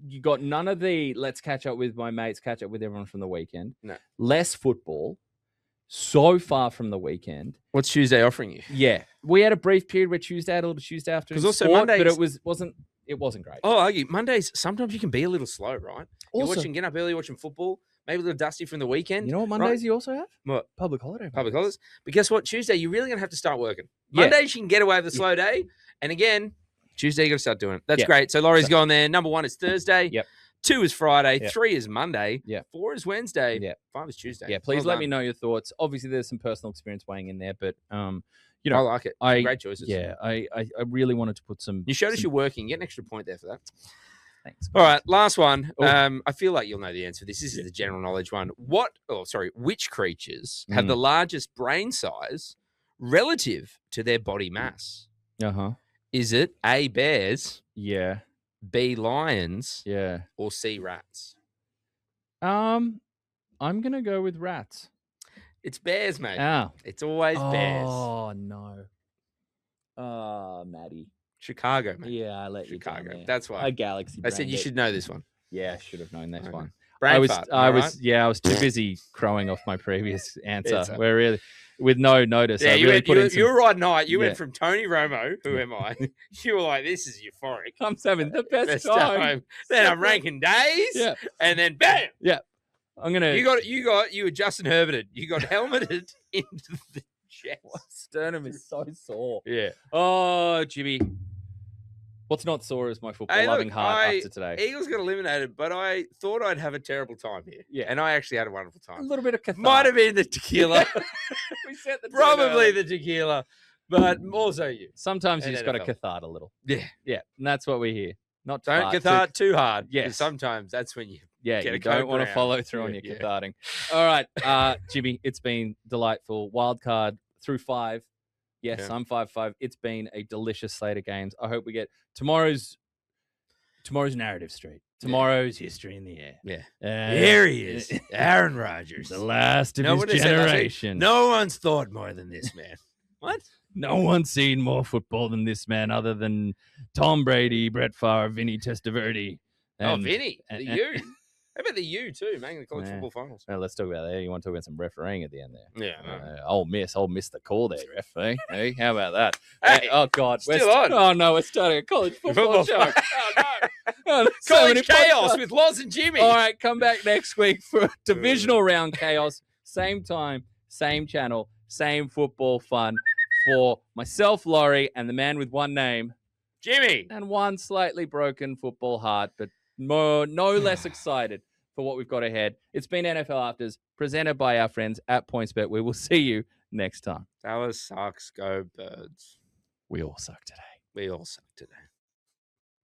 you got none of the let's catch up with my mates, catch up with everyone from the weekend. No. Less football. So far from the weekend. What's Tuesday offering you? Yeah. We had a brief period where Tuesday had a little bit Tuesday afternoon. Because also sport, Mondays, but it wasn't great. Oh, argue. Mondays, sometimes you can be a little slow, right? Also, You're getting up early, watching football, maybe a little dusty from the weekend. You know what Mondays you also have? What? Public holiday. Public holidays. But guess what? Tuesday, you're really going to have to start working. Yeah. Mondays, you can get away with a slow day. And again, Tuesday, you got to start doing it. That's great. So Laurie's gone there. Number 1 is Thursday. Yep. 2 is Friday. Yep. 3 is Monday. Yep. 4 is Wednesday. Yep. 5 is Tuesday. Yeah, please let me know your thoughts. Obviously, there's some personal experience weighing in there, but I like it. Great choices. Yeah, I really wanted to put some. You showed us you're working. Get an extra point there for that. Thanks. All right, last one. I feel like you'll know the answer. This is the general knowledge one. Which creatures have the largest brain size relative to their body mass? Is it A, bears? Yeah. B, lions? Yeah. Or C, rats? I'm gonna go with rats. It's bears, mate. Oh. It's always bears. Oh no. Maddie. Chicago, mate. Yeah, I let Chicago. you down there. That's why. A galaxy. I said you should know this one. Yeah, I should have known this one. I was too busy crowing off my previous answer. We're really with no notice. Yeah, you were riding high. You went from Tony Romo, who am I? You were like, this is euphoric. I'm having the best time. Then I'm ranking days. Yeah. And then bam. Yeah. I'm gonna You were Justin Herberted. You got helmeted into the chest. Sternum is so sore. Yeah. Oh, Jimmy. What's not sore is my football-loving heart after today. Eagles got eliminated, but I thought I'd have a terrible time here. Yeah. And I actually had a wonderful time. A little bit of catharsis. Might have been the tequila. We set the Probably the tequila, but also you. Sometimes And you just got to NFL. cathart a little. Yeah. Yeah. And that's what we're here. Not Don't cathart too hard. Yes. Because sometimes that's when you get you a don't Coke want to around. follow through on your catharting. All right, Jimmy, it's been delightful. Wild card through 5. Yes, I'm 5-5. It's been a delicious slate of games. I hope we get tomorrow's narrative straight. Tomorrow's history in the air. Yeah. Here he is, Aaron Rodgers. The last of his generation. No one's thought more than this man. What? No one's seen more football than this man other than Tom Brady, Brett Favre, Vinny Testaverde. Vinny. The U. How about the U too, making the college football finals? Well, let's talk about that. You want to talk about some refereeing at the end there? Yeah. Ole Miss the call there, ref. Hey, how about that? Hey, oh God, still on. Oh no, we're starting a college football show. Oh no, oh, college chaos with Loz and Jimmy. All right, come back next week for divisional round chaos. Same time, same channel, same football fun for myself, Laurie, and the man with one name, Jimmy, and one slightly broken football heart, but no less excited for what we've got ahead. It's been NFL Afters, presented by our friends at PointsBet. We will see you next time. Dallas sucks. Go Birds. We all suck today. We all suck today.